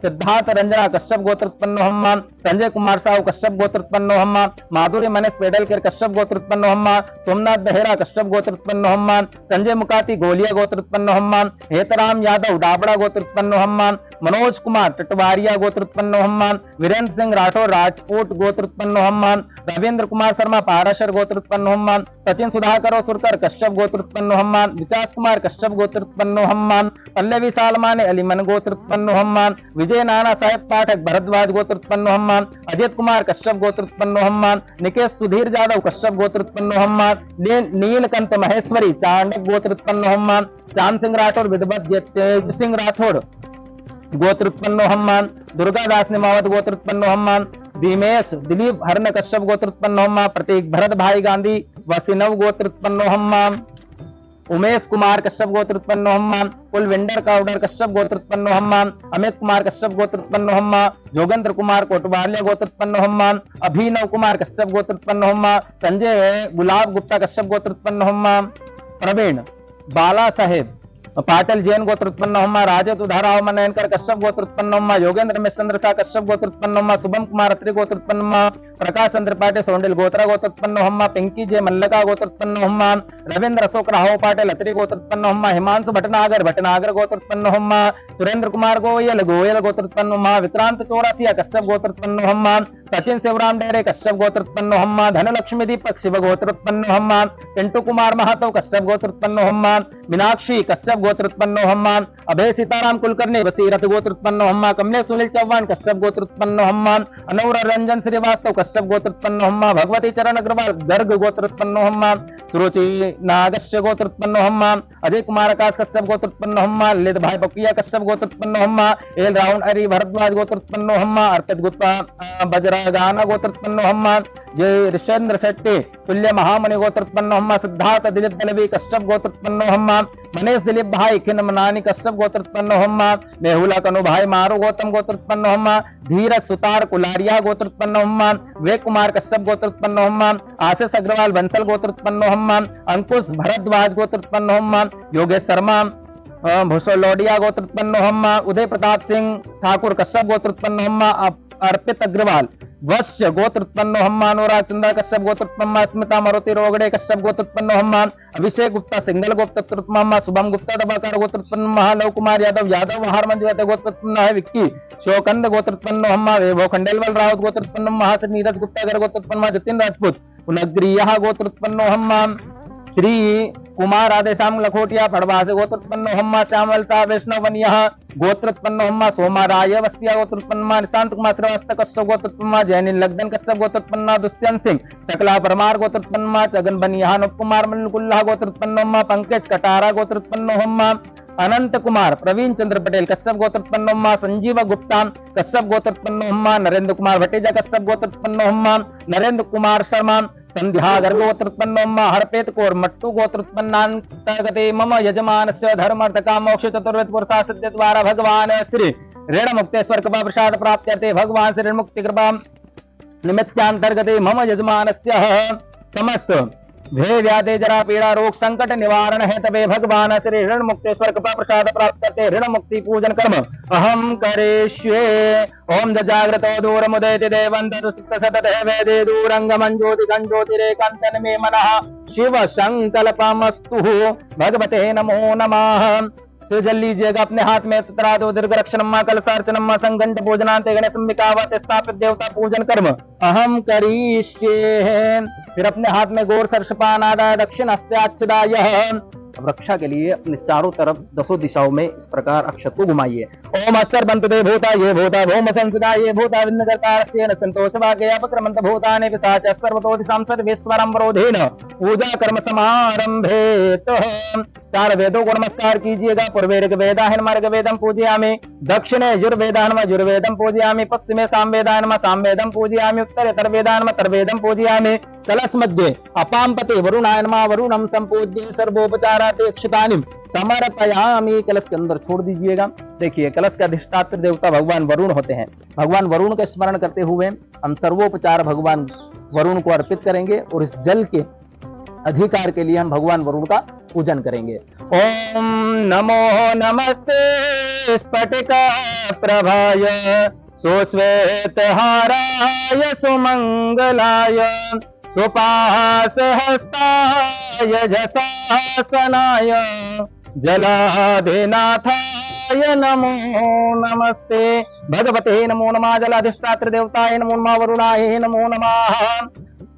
सिद्धार्थ रंजना कश्यप गोत्रोत्पन्न हम्मा संजय कुमार साहू कश्यप गोत्रोत्पन्न हम्मा माधुरी मनीष पेडलकर कश्यप गोत्रोत्पन्न हम्मा सोमनाथ बेहरा कश्यप गोत्रोत्पन्न हम्मा संजय मुकाती गोलिया गोत्रोत्पन्न हम्मा हेतराम यादव डाबड़ा गोत्रोत्पन्न हम्मा मनोज कुमार टटवारिया गोत्रोत्पन्न हम्मा वीरेंद्र सिंह राठौर राजपूत गोत्रोत्पन्न हम्मा रविंद्र कुमार शर्मा पाराशर गोत्रोत्पन्न हम्मा सचिन सुधाकर सुरकर कश्यप गोत्रोत्पन्न हम्मा विकास कुमार कश्यप गोत्रोत्पन्न हम्मा पल्लवी सालमाने अलीमन गोत्रोत्पन्न हम्मा विजय नाना साहेब पाठक भरद्वाज गोत्रोत्पन्न हम्मान अजित कुमार कश्यप गोत्रोत्पन्न हम्मान निकेश सुधीर जादव कश्यप गोत्रोत्पन्न हम्मान नीलकंठ महेश्वरी चांडक गोत्रोत्पन्न हम्मान श्याम सिंह राठौर विधवत तेज सिंह राठौर गोत्रोत्पन्न हम्मान दुर्गादास निमावत गोत्रोत्पन्न हम्मान दिमेश दिलीप हरण कश्यप गोत्रोत्पन्न हम्मा प्रतीक भरत भाई गांधी वसिनव गोत्रोत्पन्न हम्मान उमेश कुमार कश्यप गोत्रोत्पन्न हम्मान कुलविंदर काउडर कश्यप गोत्रोत्पन्न हम्मान अमित कुमार कश्यप गोत्रोत्पन्न हम्मा जोगेंद्र कुमार कोटवालिया गोत्रोत्पन्न हम्मान अभिनव कुमार कश्यप गोत्रोत्पन्न हम्मा संजय गुलाब गुप्ता कश्यप गोत्रोत्पन्न हम्मा प्रवीण बाला साहेब पाटिल जैन गोत्रोत्पन्न हम्मा राजत उधाराव मनयनकर कश्यप गोत्रोत्पन्न हम्मा योगेंद्र मिश्र शाह कश्यप गोत्रोत्पन्न हम्मा शुभम कुमार अत्रि गोत्रोत्पन्न हम्मा प्रकाश चंद्र पाटिल सोंडिल गोत्रा गोत्रोत्पन्न हम्मा पिंकी जय मल्लका गोत्रोत्पन्न हम्मा रविंद्र अशोक राव पाटिल अत्रि गोत्रोत्पन्न हम्मा हिमांशु भटनागर गोत्रोत्पन्न हम्मा सुरेंद्र कुमार गोयल गोत्रोत्पन्न हम्मा विक्रांत चौरासिया कश्यप गोत्रोत्पन्न हम्मा सचिन शिवराम डेरे कश्यप गोत्रोत्पन्न हम्मा धनलक्ष्मी दीपक शिव गोत्रोत्पन्न हम्मा पिंटू कुमार महतो कश्यप गोत्रोत्पन्न हम्मा मीनाक्षी कश्यप गोत्रोत्पन्न हम्मान अभय सीताराम कुलकर्णी वसीरथ गोत्रोत्पन्न हम्मा कमलेश सुनील चौहान कश्यप गोत्रोत्पन्न हम्मान अनौर रंजन श्रीवास्तव कश्यप गोत्रोत्पन्न हम्मा भगवती चरण अग्रवाल गर्ग गोत्रोत्पन्न हम्मा सुरुचि नागस्य गोत्रोत्पन्न हम्मा अजय कुमार आकाश कश्यप गोत्रोत्पन्न हम्मा ललित भाई बकिया कश्यप गोत्रोत्पन्न हम्मा एल राउंड अरी भरद्वाज गोत्रोत्पन्न हम्मा अर्पित गुप्ता बजरागाना गोत्रोत्पन्न हम्मा जय ऋषेंद्र शेट्टी तुल्य महामणि गोत्रोत्पन्न हम्मा सिद्धार्थ दिलीप दलवी कश्यप गोत्रोत्पन्न हम्मा मनीष दिलीप भाई खिन मनानी कश्यप गोत्रोत्पन्न हम्मा मेहुला कनु भाई मारू गौतम गोत्रोत्पन्न हम्मा धीरज सुतार कुलारिया गोत्रोत्पन्न हम्मा वे कुमार कश्यप गोत्रोत्पन्न हम्मा आशीष अग्रवाल बंसल गोत्रोत्पन्न हम्मा अंकुश भरद्वाज गोत्रोत्पन्न हम्मा योगेश शर्मा भूसोलोडिया गोत्रोत्पन्न हम्मा उदय प्रताप सिंह ठाकुर कश्यप गोत्रोत्पन्न हम्मा अर्पित अग्रवाल वश्य गोत्रोत्पन्न हम्मा अनुराग चंद्र कश्यप गोत्रोत्पन्न स्मिता मारुति रोगड़े कश्यप गोत्रोत्पन्न हम्मा अभिषेक गुप्ता सिंगल गोत्रोत्पन्न हम्मा शुभम गुप्ता दबाकर गोत्रोत्पन्न महालव कुमार यादव हारमंज गोत्रोत्पन्न है विक्की शोकंद गोत्रोत्पन्न हम्मा वैभव खंडेलवाल रावत गोत्रोत्पन्न महासर नीरज गुप्ता गोत्रोत्पन्न जतिन राजपूत पुनग्रिया गोत्रोत्पन्न हम्मा श्री कुमार आदेशाम लखोटिया फड़वास गोत्रोत्पन्न हम्मा श्यामल शाह वैष्णव वनिया गोत्रोत्पन्न हम्मा सोमा राय वस्तिया गोत्रोत्पन्न निशांत कुमार श्रीवास्तव कश्यप गोत्रोत्पन्न जैनिन लगदन कश्यप गोत्रोत्पन्न दुष्यंत सिंह सकला परमार गोत्रोत्पन्न जगन बनिया नुप कुमार मल्लकुल्ला गोत्रोत्पन्न हम्मा पंकज कटारा गोत्रोत्पन्न हम्मा अनंत कुमार प्रवीण चंद्र पटेल कश्यप गोत्रोत्पन्न हम्मा संजीव गुप्ता कश्यप गोत्रोत्पन्न हम्मा नरेंद्र कुमार भटेजा कश्यप गोत्रोत्पन्न हम्मा नरेंद्र कुमार शर्मा संध्या गर्ग गोत्रोत्पन्न हम्मा हरपेत कौर मट्टू गोत्रोत्पन्नान्तर्गते मम यजमानस्य धर्मार्थ मोक्ष चतुर्वेद पुरुषा सिद्ध द्वारा भगवान श्री ऋण मुक्तेश्वर कृपा प्रसाद प्राप्त्यर्थे भगवान श्री ऋण मुक्ति कृपा निमित्तांतर्गते मम यजमानस्य समस्त भय व्याधि जरा पीड़ा रोग संकट निवारण है तबे भगवान श्री ऋण मुक्तेश्वर कृपा प्रसाद प्राप्त करते ऋण मुक्ति पूजन कर्म अहम करिष्ये ओम जागृतो दूर मुदयति देवंत सतत वेदे दूरंगमं ज्योति ज्योतिरेकांतन मे मनः शिव संकल्पमस्तु भगवते नमो नमः। तो जल लीजिएगा अपने हाथ में तत्रा दो दीर्घ रक्षणम्मा कलसार्चनम्मा संगंठ भोजनांते गणेश अंबिकावत स्थापित देवता पूजन कर्म अहम करिष्ये। फिर अपने हाथ में गौर सर्षपान आदाय दक्षिण हस्त्याच्छदाय। अब रक्षा के लिए अपने चारों तरफ दसों दिशाओं में इस प्रकार अक्षत को घुमाइए। ओम अक्षर बंतते भूता ये भूता भौम संसदा ये भूता विन्नकर्तारस्येन संतोषवाक्य अपक्रमन्त भूतानि पिशाच सर्वतो दिशां सर्वेश्वरं वरोधेन पूजा कर्म समारंभेत। चार वेदों को नमस्कार कीजिएगा। पूर्वे ऋग्वेदाहनम ऋग्वेदं पूजयामि, दक्षिणे यजुर्वेदाहनम यजुर्वेदं पूजयामि, पश्चिमे सामवेदाहनम सामवेदं पूजयामि, उत्तरे तर्वेदाहनम तर्वेदं पूजयामि। कलश मध्ये अपामपते वरुणाय नमः वरुणं संपूज्य सर्वोपचारातेक्षतानिम समर्पयामि। कलश के अंदर छोड़ दीजिएगा। देखिए कलश का अधिष्ठात्र देवता भगवान वरुण होते हैं। भगवान वरुण का स्मरण करते हुए हम सर्वोपचार भगवान वरुण को अर्पित करेंगे और इस जल के अधिकार के लिए हम भगवान वरुण का पूजन करेंगे। ओम नमो नमस्ते स्फटिक प्रभाय सुश्वेतहाराय सुमंगलाय सुपासहस्ताय जसासनाय जलाधिनाथाय नमो नमस्ते। भगवते नमो नमः। जलाधिष्ठात्र देवताय नमो नमः। वरुणाय नमो नमः।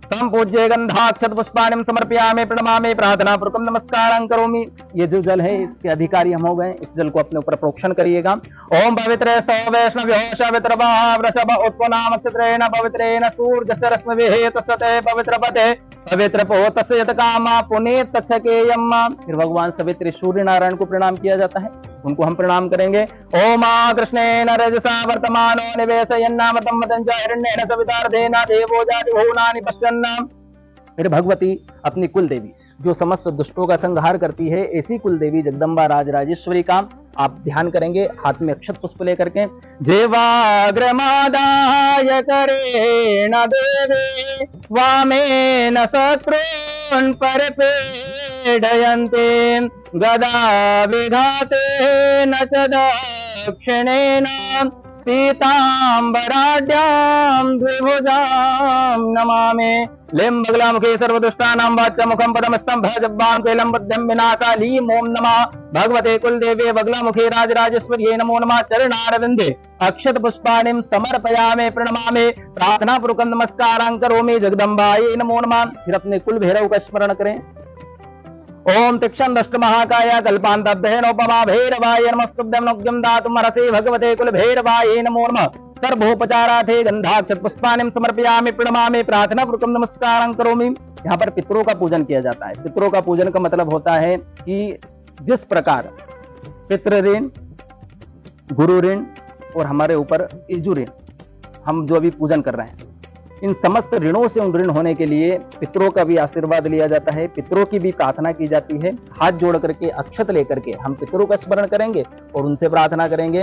संपूज्य गंधाक्षत पुष्पाणिम समर्पयामि प्रणमामि प्रार्थना पूर्वकम नमस्कारं करोमि। ये जो जल है इसके अधिकारी हम हो गए, इस जल को अपने ऊपर प्रोक्षण करिएगा। ओम पवित्र स्तव वैष्णव्यो शवित्रवाह वृषभ उत्पन्नाम नक्षत्रेण पवित्रेण सूर्यस्य रश्मिभिः तस्ते पवित्र पते पवित्र पोतस्य यत कामा पुनीत तच्छकेयम। फिर भगवान सवित्र सूर्य नारायण को प्रणाम किया जाता है, उनको हम प्रणाम करेंगे। ओम कृष्णेन रजसा वर्तमानो निवेशयन्नामतं मतञ्च हिरण्येन सवितार्धेन देवो जाति भुवनानि पश्यन्। फिर भगवती अपनी कुल देवी जो समस्त दुष्टों का संहार करती है, ऐसी कुल देवी जगदम्बा राजराजेश्वरी का आप ध्यान करेंगे हाथ में अक्षत पुष्प लेकर के। जेवाग्रमादाय करेण देवे वामेन शत्रून् परिपीडयन्ते गदा विघातेन च दक्षिणेन पीताम्बराढ्यां द्विभुजां नमामि। लिम्बगलामुखे सर्वदुष्टानां वाच्यमुखं पदमस्तं भजब्बां कैलं बुद्धिं विनाशालीं। ओम नमः भगवते कुलदेवे बगलामुखे राजराजेश्वर्यै नमो नमः। चरणारविन्दे अक्षत पुष्पाणिं समर्पयामि प्रणमामि प्रार्थना पूर्वकं नमस्कारं करोमि जगदम्बायै नमो नमः। फिर अपने कुल भैरव का स्मरण करें। ओम तीक्षण दष्ट महाकाय कल्पांतभ्यनोपमा भैरवाय नमस्तुभ्यं नोग्यं दातुमर्हसि भगवते कुल भैरवाय नमो नमः। सर्वोपचारार्थे गंधाक्षत पुष्पाणिं समर्पयामि प्रणमामि प्रार्थना पूर्वकं नमस्कारं करोमि। यहाँ पर पितरों का पूजन किया जाता है। पितरों का पूजन का मतलब होता है कि जिस प्रकार पितृ ऋण, गुरु ऋण और हमारे ऊपर इजु ऋण हम जो अभी पूजन कर रहे हैं, इन समस्त ऋणों से ऋण होने के लिए पितरों का भी आशीर्वाद लिया जाता है, पितरों की भी प्रार्थना की जाती है। हाथ जोड़ करके अक्षत लेकर के हम पितरों का स्मरण करेंगे और उनसे प्रार्थना करेंगे।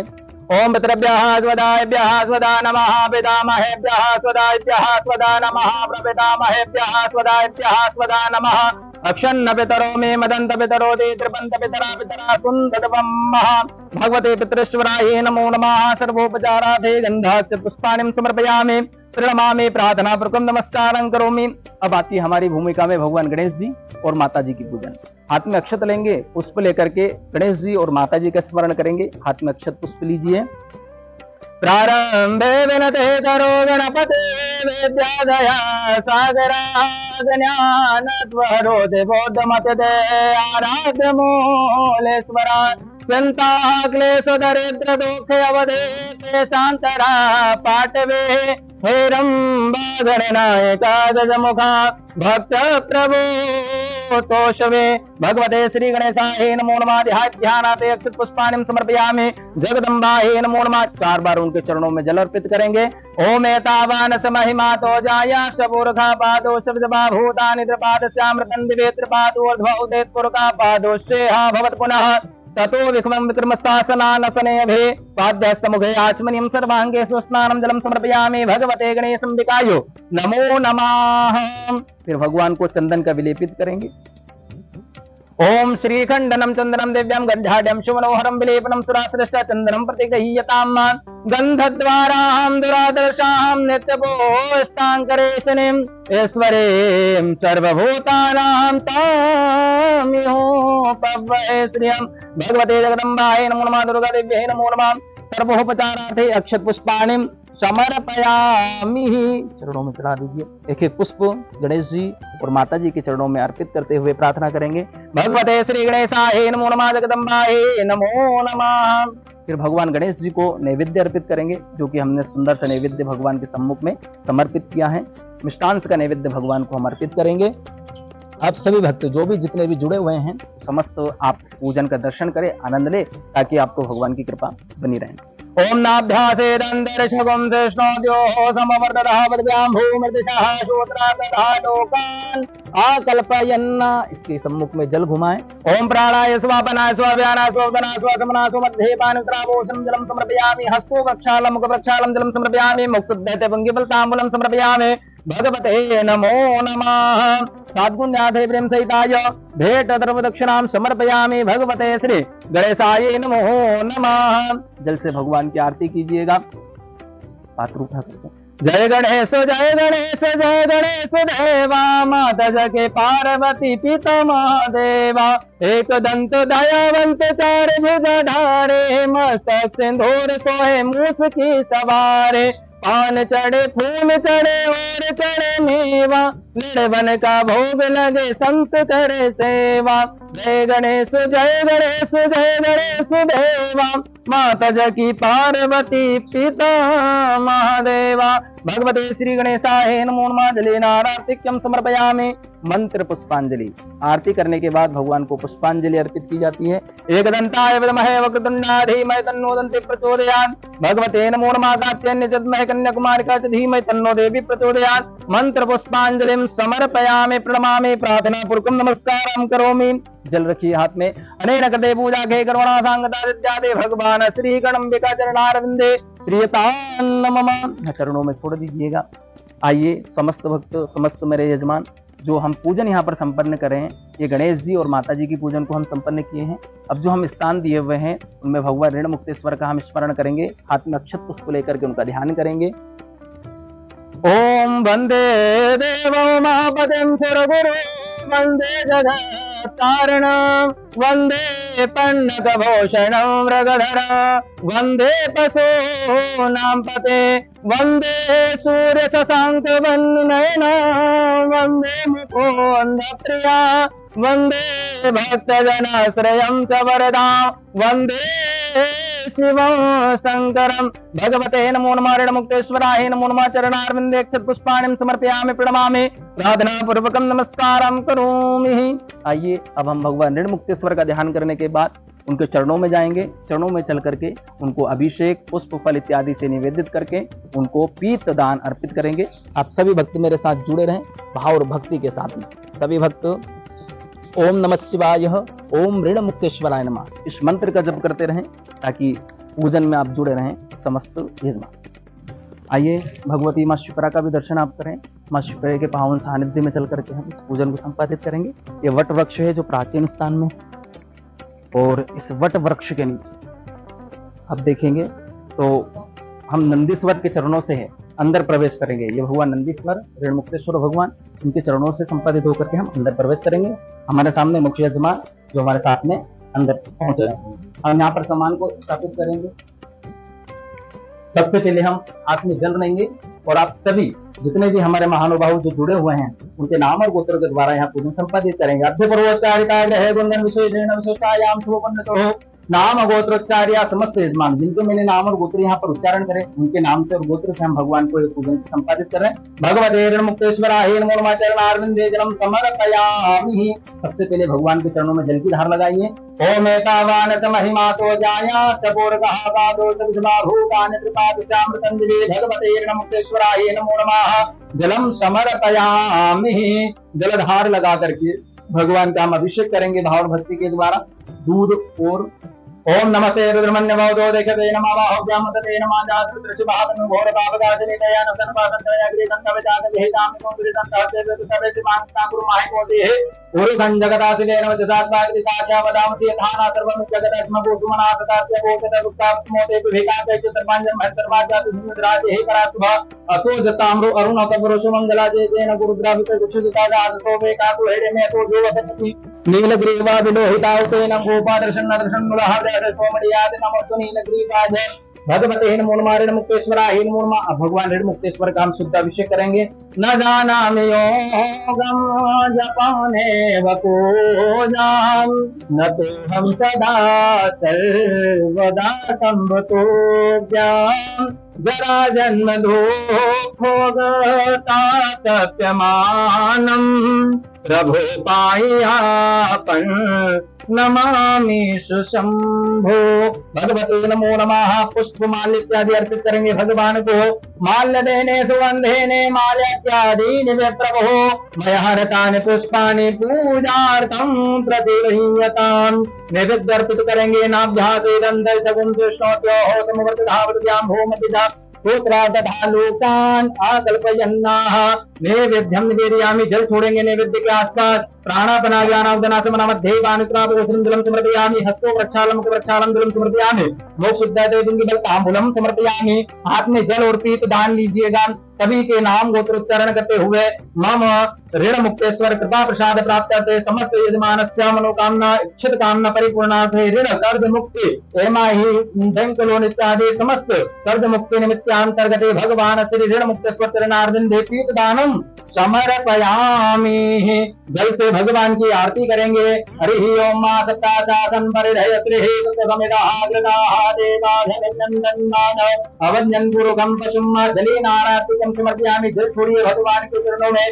ओम पितृभ्यः स्वदाभ्यः स्वदा नमः पितामहेभ्यः स्वदाभ्यः स्वदा नमः प्रपितामहेभ्यः स्वदाभ्यः स्वदा नमः। अक्षन्न पितरो मे मदन्त पितरो ते त्रिपन्त पितरा पितरा सुन्दरवं महा। भगवते पितृश्वराय नमो नमः। सर्वोपचारार्थे गन्धाक्षत पुष्पाणिं समर्पयामि प्रणमामि प्रार्थना पूर्वकं नमस्कारं करोमि। अब आती है हमारी भूमिका में भगवान गणेश जी और माता जी की पूजन। हाथ में अक्षत लेंगे, पुष्प लेकर के गणेश जी और माता जी का स्मरण करेंगे। हाथ में अक्षत पुष्प लीजिए। प्रारंभे विनते करो गणपते विद्यादया सागरा ज्ञानद्वरो देवोदमते आराध्य मूलेश्वरा चिंता क्लेश दरिद्र दुख अवधे शांतरा पाटवे हेरंबा गणनायका गजमुखा भक्त प्रभु तोषवे। भगवते श्री गणेशाय नमो नमः। ध्यानाते अक्षत पुष्पाणिं समर्पयामि जगदम्बाय नमो नमः। 4 बार उनके चरणों में जल अर्पित करेंगे। ओम एतावान महिमा तो जाया शबूर्खा पादो शब्दबा भूतानि त्रिपादस्यामृतं दिवे त्रिपादो ऊर्ध्वोदेत पुरका पादो श्रेहा भवत् पुनः ततो विक्रम विक्रम शासनानसने भे पाद्यस्तमुखे आचमनीयं सर्वांगे स्वस्नानं जलम समर्पयामि भगवते गणेशंबिकायो नमो नमः। फिर भगवान को चंदन का विलेपित करेंगे। ओम श्रीखंडनम चंदनम दिव्यम गंधाढ्यम शुभनोहरम विलेपनम सुराश्रेष्ठ चंदनम प्रतिगह्यताम गंधद्वाराहं दुरादर्शाहं नित्यपोष्टांकरेशनीं ईश्वरीं सर्वभूतानां तामिहोपवये श्रियं। भगवते जगदम्बाय नमो नमः। दुर्गा देव्यै नमो नमः। सर्वोपचारार्थे अक्षत पुष्पाणिं समर्पयामि। चरणों में चढ़ा दीजिए। एक एक पुष्प गणेश जी और माता जी के चरणों में अर्पित करते हुए प्रार्थना करेंगे। भगवते श्री गणेशाय नमो नमः। जगदम्बाय नमो नमः। फिर भगवान गणेश जी को नैवेद्य अर्पित करेंगे, जो कि हमने सुंदर सा नैवेद्य भगवान के सम्मुख में समर्पित किया है। मिष्टांश का नैवेद्य भगवान को हम अर्पित करेंगे। आप सभी भक्त जो भी जितने भी जुड़े हुए हैं समस्त आप पूजन का दर्शन करें, आनंद ले, ताकि आपको भगवान की कृपा बनी रहे। ओम नाभ्यासेदंतरिक्षगं शेष्णोद्यो समवर्ततः पद्भ्यां भूमिर्दिशः श्रोत्रातः लोकान् आकल्पयन्। इसके सम्मुख में जल घुमाएं। ओम प्राणाय स्वापनाय स्वाव्यानाय स्वोदनाय स्वसमनाय स्वमध्ये पानित्रावोषं जलं समर्पयामि। हस्तो वक्षालं मुख वक्षालं जलं समर्पयामि। मुखशुद्धते भंगिबलताम्बूलं समर्पयामि। भगवते नमो नमः। सात्पुण्यार्थे प्रेम सहिताय भेट द्रव्य दक्षिणाम समर्पयामि भगवते श्री गणेशाय नमो नमः। जल से भगवान की आरती कीजिएगा। पात्र उठा करके जय गणेश जय गणेश जय गणेश देवा, माता जगे पार्वती पिता महादेवा, एक दंत दयावंत चार भुज धारे, मस्तक सिंदूर सोहे मूस की सवारे, पान चढ़े फूल चढ़े और चढ़े मेवा, निर्वन का भोग लगे संत करे सेवा। जय गणेश जय गणेश जय गणेश देवा, माता जगी पार्वती पिता महादेवा, भगवते श्री गणेशाय नमो नमः। जलेन आरतिक्यम समर्पयामि। मंत्र पुष्पांजलि। आरती करने के बाद भगवान को पुष्पांजलि अर्पित की जाती है। एकदंताय विद्महे वक्रतुंडाय धीमहि तन्नो दन्ति प्रचोदयात्, भगवते नमो नमः। कात्यायने च विद्महे कन्याकुमारिकाय च धीमहि तन्नो देवी प्रचोदयात्। मंत्र पुष्पांजलिं समर्पयामि प्रणमामि प्रार्थना पूर्वकं नमस्कारं करोमि। जल रखिए हाथ में। अनेन कृते पूजा के करुणा सांगता विद्यादे भगवान श्री गणंबिका चरणारविंदे प्रियतान् मम। चरणों में छोड़ दीजिएगा। आइए समस्त भक्त, समस्त मेरे यजमान, जो हम पूजन यहाँ पर संपन्न करें, ये गणेश जी और माता जी की पूजन को हम संपन्न किए हैं। अब जो हम स्थान दिए हुए हैं उनमें भगवान ऋण मुक्तेश्वर का हम स्मरण करेंगे। हाथ में अक्षत पुष्प लेकर के उनका ध्यान करेंगे। ओम वंदे देवो महापतिं सुरगुरु, वंदे जगत्तारण, वंदे पन्नगभूषणं मृगधर, वंदे पशूनां पते, वंदे सूर्य शशांक वन्नयन, वंदे मुकुंद प्रिया, वंदे भक्तजनाश्रयं च वरदां, वंदे शिवं शंकरं। भगवते नमो नमः। ऋण मुक्तेश्वराय नमो नमः। चरणारविंदे अक्षत पुष्पाणिं समर्पयामि प्रणमामि प्रार्थना पूर्वकं नमस्कारं करोमि। आइए अब हम भगवान ऋण मुक्तेश्वर का ध्यान करने के बाद उनके चरणों में जाएंगे। चरणों में चल करके उनको अभिषेक, पुष्प, फल इत्यादि से निवेदित करके उनको पीत दान अर्पित करेंगे। आप सभी भक्त मेरे साथ जुड़े रहें भाव और भक्ति के साथ में। सभी भक्त ओम नमः शिवाय, ओम ऋण मुक्तेश्वराय नमः इस मंत्र का जप करते रहें ताकि पूजन में आप जुड़े रहें समस्त यजमान। आइए भगवती माँ शिप्रा का भी दर्शन आप करें। माँ शिप्रा के पावन सानिध्य में चल करके हम इस पूजन को संपादित करेंगे। ये वट वृक्ष है जो प्राचीन स्थान में, और इस वट वृक्ष के नीचे आप देखेंगे तो हम नंदीश्वर के चरणों से है अंदर प्रवेश करेंगे। ये भगवान नंदीश्वर ऋण मुक्तेश्वर भगवान, इनके चरणों से संपादित होकर के हम अंदर प्रवेश करेंगे। हमारे सामने मुख्य यजमान जो हमारे साथ में अंदर पहुंच रहे हैं, हम यहाँ पर सामान को स्थापित करेंगे। सबसे पहले हम हाथ में जल लेंगे और आप सभी जितने भी हमारे महानुभाव जो जुड़े हुए हैं उनके नाम और गोत्र के द्वारा यहाँ पूजन संपादित करेंगे। अध्यपूर्वोच्चारिता ग्रह गुणन विशेषण विशेषतायाम शुभपन्नतो नाम गोत्रोच्चार्य समस्त यजमान जिनको मैंने नाम और गोत्र यहाँ पर उच्चारण करें उनके नाम से और गोत्र से हम भगवान को पूजन संपादित करें। भगवते ऋण मुक्तेश्वराय नमो नमः। चरणारविंदे जलम समर्पयामि। सबसे पहले भगवान के चरणों में जल की धार लगाइए। ओम एतावान समहिमा तो जाया सपोर्गः पादो सविषमा भूतानि त्रिपादस्यामृतं दिवे भगवते ऋण मुक्तेश्वराय नमो नमः। जलम समर्पयामि। जलधार लगा करके भगवान का हम अभिषेक करेंगे भाव और भक्ति के द्वारा। दूध और ओम नमस्ते रुद्रमन्य भवतो देखते नमः बाहुभ्यामते नमः जातृशिवाहतनु घोरपापदाशिनी दयानन्दन पासन्तया ग्रीसन्तवजात विहितां कुंडलिसन्तहस्ते तवे शिवान्तां गुरुमाहि कोसि हे उरुखं जगदासिले नमः सात्वाग्रि साख्या वदामसि यथाना सर्वं जगदस्म भूसुमना सतात्य भूतत दुक्तात्मोते विभिकाते च सर्वाञ्जन महत्तर्वाजातु हिमद्राजे हे करासुभा असोजताम्रो अरुण तपरुषु मंगलाजे तेन गुरुद्रावित कुक्षुजिता जातो वेकातु हेरे मे सो जो वसति नीलग्रीवा विलोहिताउतेन गोपादर्शन दर्शन मुलाहार्यास कोमडियाद नमस्तु नीलग्रीवाज। भगवते नमो नमः। ऋण मुक्तेश्वराय नमो नमः। भगवान ऋण मुक्तेश्वर का हम शुद्ध अभिषेक करेंगे। न जानामि योगं जपाने वपूजां न तेहं सदा सर्वदा संभतोऽज्ञां जरा जन्म दुःखोगतातप्यमानं प्रभो पायापन नमामि सुशंभो। भगवते नमो नमः। पुष्प माल्य इत्यादि अर्पित करेंगे भगवान को। माल्य देने सुगंधेने माल्याद्यादीनि वे प्रभो मयहरतानि पुष्पाणि पूजार्थं प्रतिगृह्यताम्। नैवेद्य अर्पित करेंगे। नाभ्यासे दंतल शगुन से स्नोत्योः समवर्तिधावत्यां भूमतिजा सूत्रादधालोकान आकल्पयन्नाः नैवेद्यं निवेदयामि। जल छोड़ेंगे नैवेद्य के आसपास। प्राणापनाव्यानावदनासमना मध्ये पानुत्रापगोसरं जलं समर्पयामि। हस्तो प्रक्षालनं मुख प्रक्षालनं जलं समर्पयामि। मोक्षुद्धादेवुंगी तांबूलम समर्पयामि। हाथ में जल और पीत दान लीजिएगा। सभी के नाम गोत्रोच्चारण करते हुए मम ऋण मुक्तेश्वर कृपा प्रसाद प्राप्त करते समस्त यजमानस्य मनोकामना इच्छित कामना परिपूर्णार्थे ऋण कर्ज मुक्ति एमाहि बैंक लोन इत्यादि समस्त कर्ज मुक्ति निमित्तांतर्गते भगवान श्री ऋण मुक्तेश्वर चरणारविंदे पीत दानम समर्पयामि। जल से भगवान की आरती करेंगे। हरि ओम मा सत्ता शासन परिधय श्री सत्य समिदाः कृताः देवा जगन्नंदन अवन्यन गुरुकम पशुम जली नारायण समर्पयामि। जल छोड़िए भगवान के चरणों में।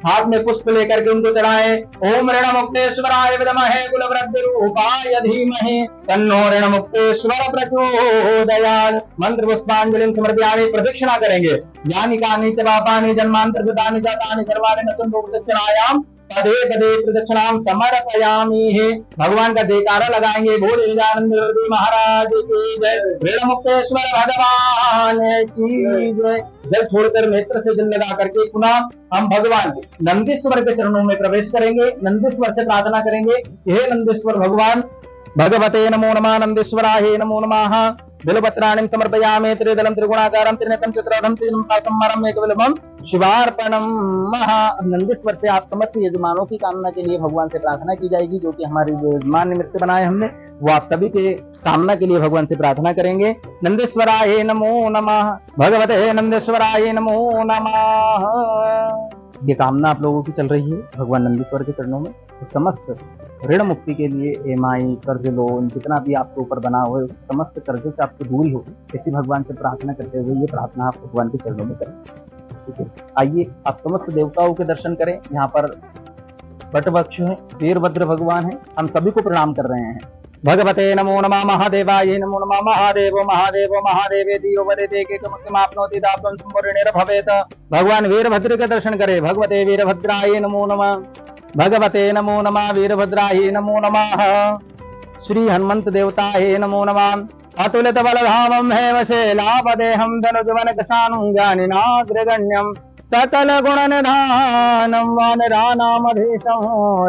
हाथ में पुष्प लेकर के उनको चढ़ाए। ओम ऋण मुक्तेश्वराय विद्महे कुलवृद्धिरूपाय धीमहि तन्नो ऋण मुक्तेश्वर प्रचोदयात्। मंत्र पुष्पांजलि समर्पयामि। प्रदक्षिणा करेंगे। यानी कानि च पापानि जन्मांतर कृतानि जातानि सर्वाणि न सन्तु प्रदक्षिणायां पदे पदे प्रदक्षिणाम समर्पयामि। भगवान का जयकारा लगाएंगे। भोले गजानन महाराज की जय। ऋण मुक्तेश्वर भगवान की जय। जल छोड़कर नेत्र से जल लगा करके पुनः हम भगवान नंदीश्वर के चरणों में प्रवेश करेंगे। नंदीश्वर से प्रार्थना करेंगे। हे नंदीश्वर भगवान भगवते नमो नमः। नंदीश्वराय नमो नमः। बिल्वपत्राणिं समर्पयामि। त्रिदलं त्रिगुणाकारं त्रिनेत्रं चित्ररथं त्रिसंहारं एकविलमं शिवार्पणम। नंदीश्वर से आप समस्त यजमानों की कामना के लिए भगवान से प्रार्थना की जाएगी। जो कि हमारे जो यजमान निमित्त बनाए हमने वो आप सभी के कामना के लिए भगवान से प्रार्थना करेंगे। नंदीश्वराय नमो नमः। भगवते नंदीश्वराय नमो नमः। ये कामना आप लोगों की चल रही है भगवान नंदीश्वर के चरणों में। तो समस्त ऋण मुक्ति के लिए एमआई कर्ज लोन जितना भी आपके ऊपर बना हुआ है उस समस्त कर्जों से आपको दूरी हो, ऐसी भगवान से प्रार्थना करते हुए ये प्रार्थना आप भगवान के चरणों में करें। ठीक है, आइए आप समस्त देवताओं के दर्शन करें। यहाँ पर वटवृक्ष है, वीरभद्र भगवान है, हम सभी को प्रणाम कर रहे हैं। भगवते नमो नमः। महादेवाय नमो नमः। महादेवो महादेवो महादेवेति यो वदेते एकमस्माप्नोति दाब्दं संपूर्णेर भवेत। भगवान वीरभद्र के दर्शन करें। भगवते वीरभद्राय नमो नमः। भगवते नमो नमः। वीरभद्राय नमो नमः। श्री हनुमंत देवताय नमो नमः। अतुलित बलधामं हेमशैलापदेहं धनुजवन दशानुं ज्ञानिनाग्रगण्यं सकल गुण निधानं वानरानामधीशं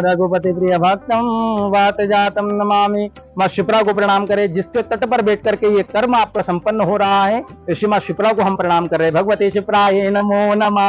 रघुपति प्रिय भक्तं वात जातं नमामि। माँ शिप्रा को प्रणाम करें। जिसके तट पर बैठ करके ये कर्म आपका संपन्न हो रहा है, इसी माँ शिप्रा को हम प्रणाम कर रहे हैं। भगवती शिप्राय नमो नमः।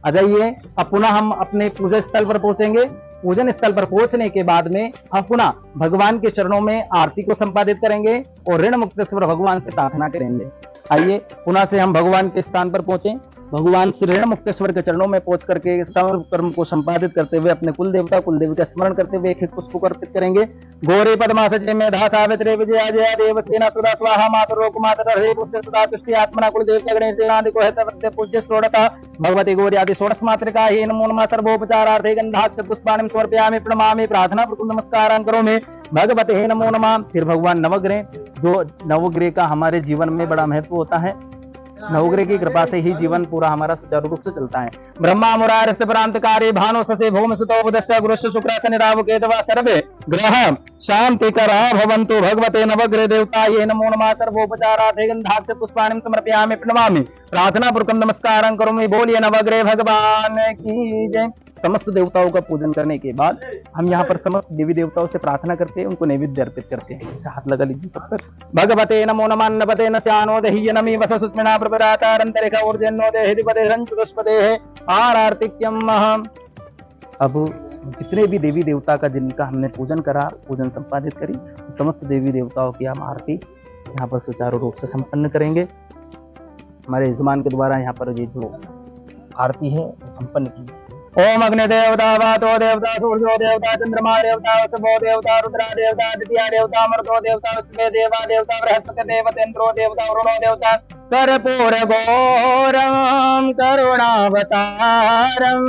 आ जाइए, अब पुनः हम अपने पूजा स्थल पर पहुंचेंगे। पूजन स्थल पर पहुंचने के बाद में हम पुनः भगवान के चरणों में आरती को संपादित करेंगे और ऋण मुक्तेश्वर भगवान से प्रार्थना करेंगे। आइए पुनः से हम भगवान के स्थान पर पहुंचे। भगवान श्री ऋण मुक्तेश्वर के चरणों में पहुंच करके सर्व कर्म को संपादित करते हुए अपने कुल देवता कुलदेवी का स्मरण करते हुए एक पुष्प को अर्पित करेंगे। गौरी पद्मासचे मेधा सावित्री विजया जया देवसेना सुरा स्वाहा मातरो कुमातर हरे पुष्टि तुष्टि आत्मना कुल देवता गणेशेनादि को हेतवत्ते पूज्य षोडश भगवती गौरी आदि षोडश मातृका हे नमो नमः। सर्वोपचारार्थे गंधाक्ष पुष्पाणि समर्पयामि प्रणमामि प्रार्थना पूर्वक नमस्कारान् करोमि। भगवते हे नमो नमः। फिर भगवान नवग्रह, जो नवग्रह का हमारे जीवन में बड़ा महत्व होता है, नवग्रह की कृपा से ही जीवन पूरा हमारा सुचारू रूप से चलता है। ब्रह्मा मुरारस्य प्रांतकारी भानु ससे भौम सुतो बुधस्य गुरुश्च शुक्र शनि राहु केतवः सर्वे ग्रह शांतिकरा भवन्तु। भगवते नवग्रह देवताये नमो नमः। सर्वोपचारार्थे गंधाक्ष पुष्पाणि समर्पयामि प्रणमामि प्रार्थना पूर्वक नमस्कारं करोमि। बोलिए नवग्रह भगवान की जय। समस्त देवताओं का पूजन करने के बाद हम यहाँ पर समस्त देवी देवताओं से प्रार्थना करते हैं, उनको नैवेद्य अर्पित करते हैं। ऐसा हाथ लगा लीजिए सब पर। भगवते नमो नमः। अन्नपते न स्यानो देहि नमी वस सुस्मिना प्रपरातारंतरिका ऊर्जन्नो देहिपदे संचुष्पदे आरार्तिक्यम। अब जितने भी देवी देवता का जिनका हमने पूजन करा, पूजन संपादित करी, तो समस्त देवी देवताओं की हम आरती यहाँ पर सुचारू रूप से संपन्न करेंगे। हमारे यजमान के द्वारा यहाँ पर ये जो आरती है संपन्न की। ओम अग्नि देवता वातो देवता सूर्यो देवता चंद्रमा देवता वसवो देवता रुद्रा देवता द्वितीय देवता मरुतो देवता विश्वे देवा देवता बृहस्पति देवता इंद्रो देवता वरुणो देवता कर्पूर घोरम करुणावतारम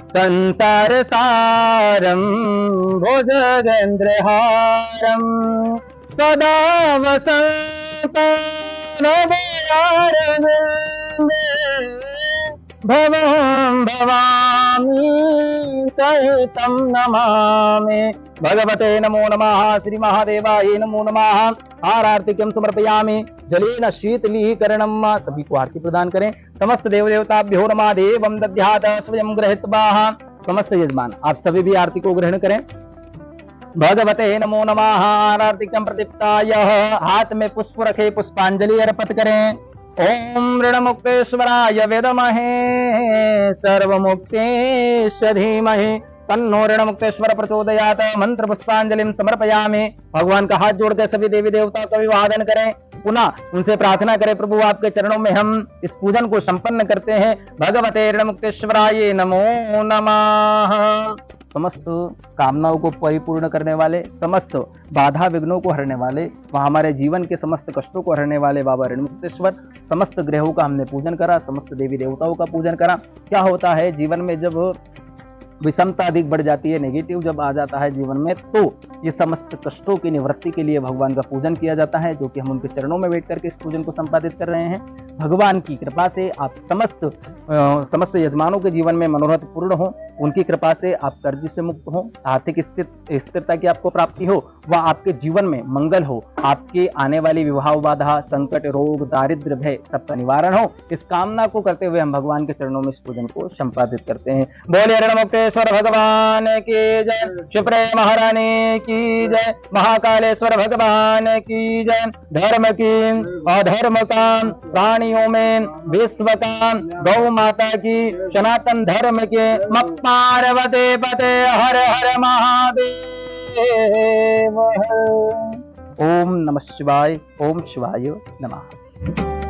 संसार सारम भुजगेन्द्रहारम सदा वसंतं भवां भवां नमामि सहितं नमामि। भगवते नमो नमः। श्री महादेवाय नमो नमः। आरतिकं समर्पयामि जलेन शीतलीकरणम। सभी को आरती प्रदान करें। समस्त देव देवताभ्यो नमः। देवं दद्यात् स्वयं गृहीत्वा। समस्त यजमान आप सभी भी आरती को ग्रहण करें। भगवते नमो नमः। आरतिकं प्रदीप्ताय हाथ में पुष्प रखे पुष्पांजलि अर्पित करें। ओम ऋणमुक्तेश्वराय विद्महे सर्वमुक्तेश धीमहि तन्नो ऋणमुक्तेश्वर प्रचोदयात्। मंत्र पुष्पांजलि समर्पयामि। भगवान का हाथ जोड़कर सभी देवी देवता का अभिवादन करें। पुनः उनसे प्रार्थना करें, प्रभु आपके चरणों में हम इस पूजन को संपन्न करते हैं। भगवते ऋणमुक्तेश्वराय नमो नमः। समस्त कामनाओं को परिपूर्ण करने वाले, समस्त बाधा विघ्नों को हरने वाले, वह हमारे जीवन के समस्त कष्टों को हरने वाले बाबा ऋणमुक्तेश्वर, समस्त ग्रहों का हमने पूजन करा, समस्त देवी देवताओं का पूजन करा। क्या होता है जीवन में जब विषमता अधिक बढ़ जाती है, नेगेटिव जब आ जाता है जीवन में, तो ये समस्त कष्टों की निवृत्ति के लिए भगवान का पूजन किया जाता है, जो कि हम उनके चरणों में बैठ करके इस पूजन को संपादित कर रहे हैं। भगवान की कृपा से आप समस्त यजमानों के जीवन में मनोरथ पूर्ण हो, उनकी कृपा से आप कर्ज से मुक्त हो, आर्थिक स्थिरता की आपको प्राप्ति हो, वह आपके जीवन में मंगल हो, आपके आने वाली विवाह बाधा, संकट, रोग, दारिद्र्य, भय सबका निवारण हो। इस कामना को करते हुए हम भगवान के चरणों में इस पूजन को संपादित करते हैं। बोले ऋणमुक्तेश्वर भगवान की जय, शिवप्रिय महारानी की जय, महाकालेश्वर भगवान की जय। धर्म की अधर्म का, प्राणियों में विश्व का, गौ माता की, सनातन धर्म के, पार्वती पते हर हर महादेव। ओम नमः शिवाय। ओम शिवाय नमः।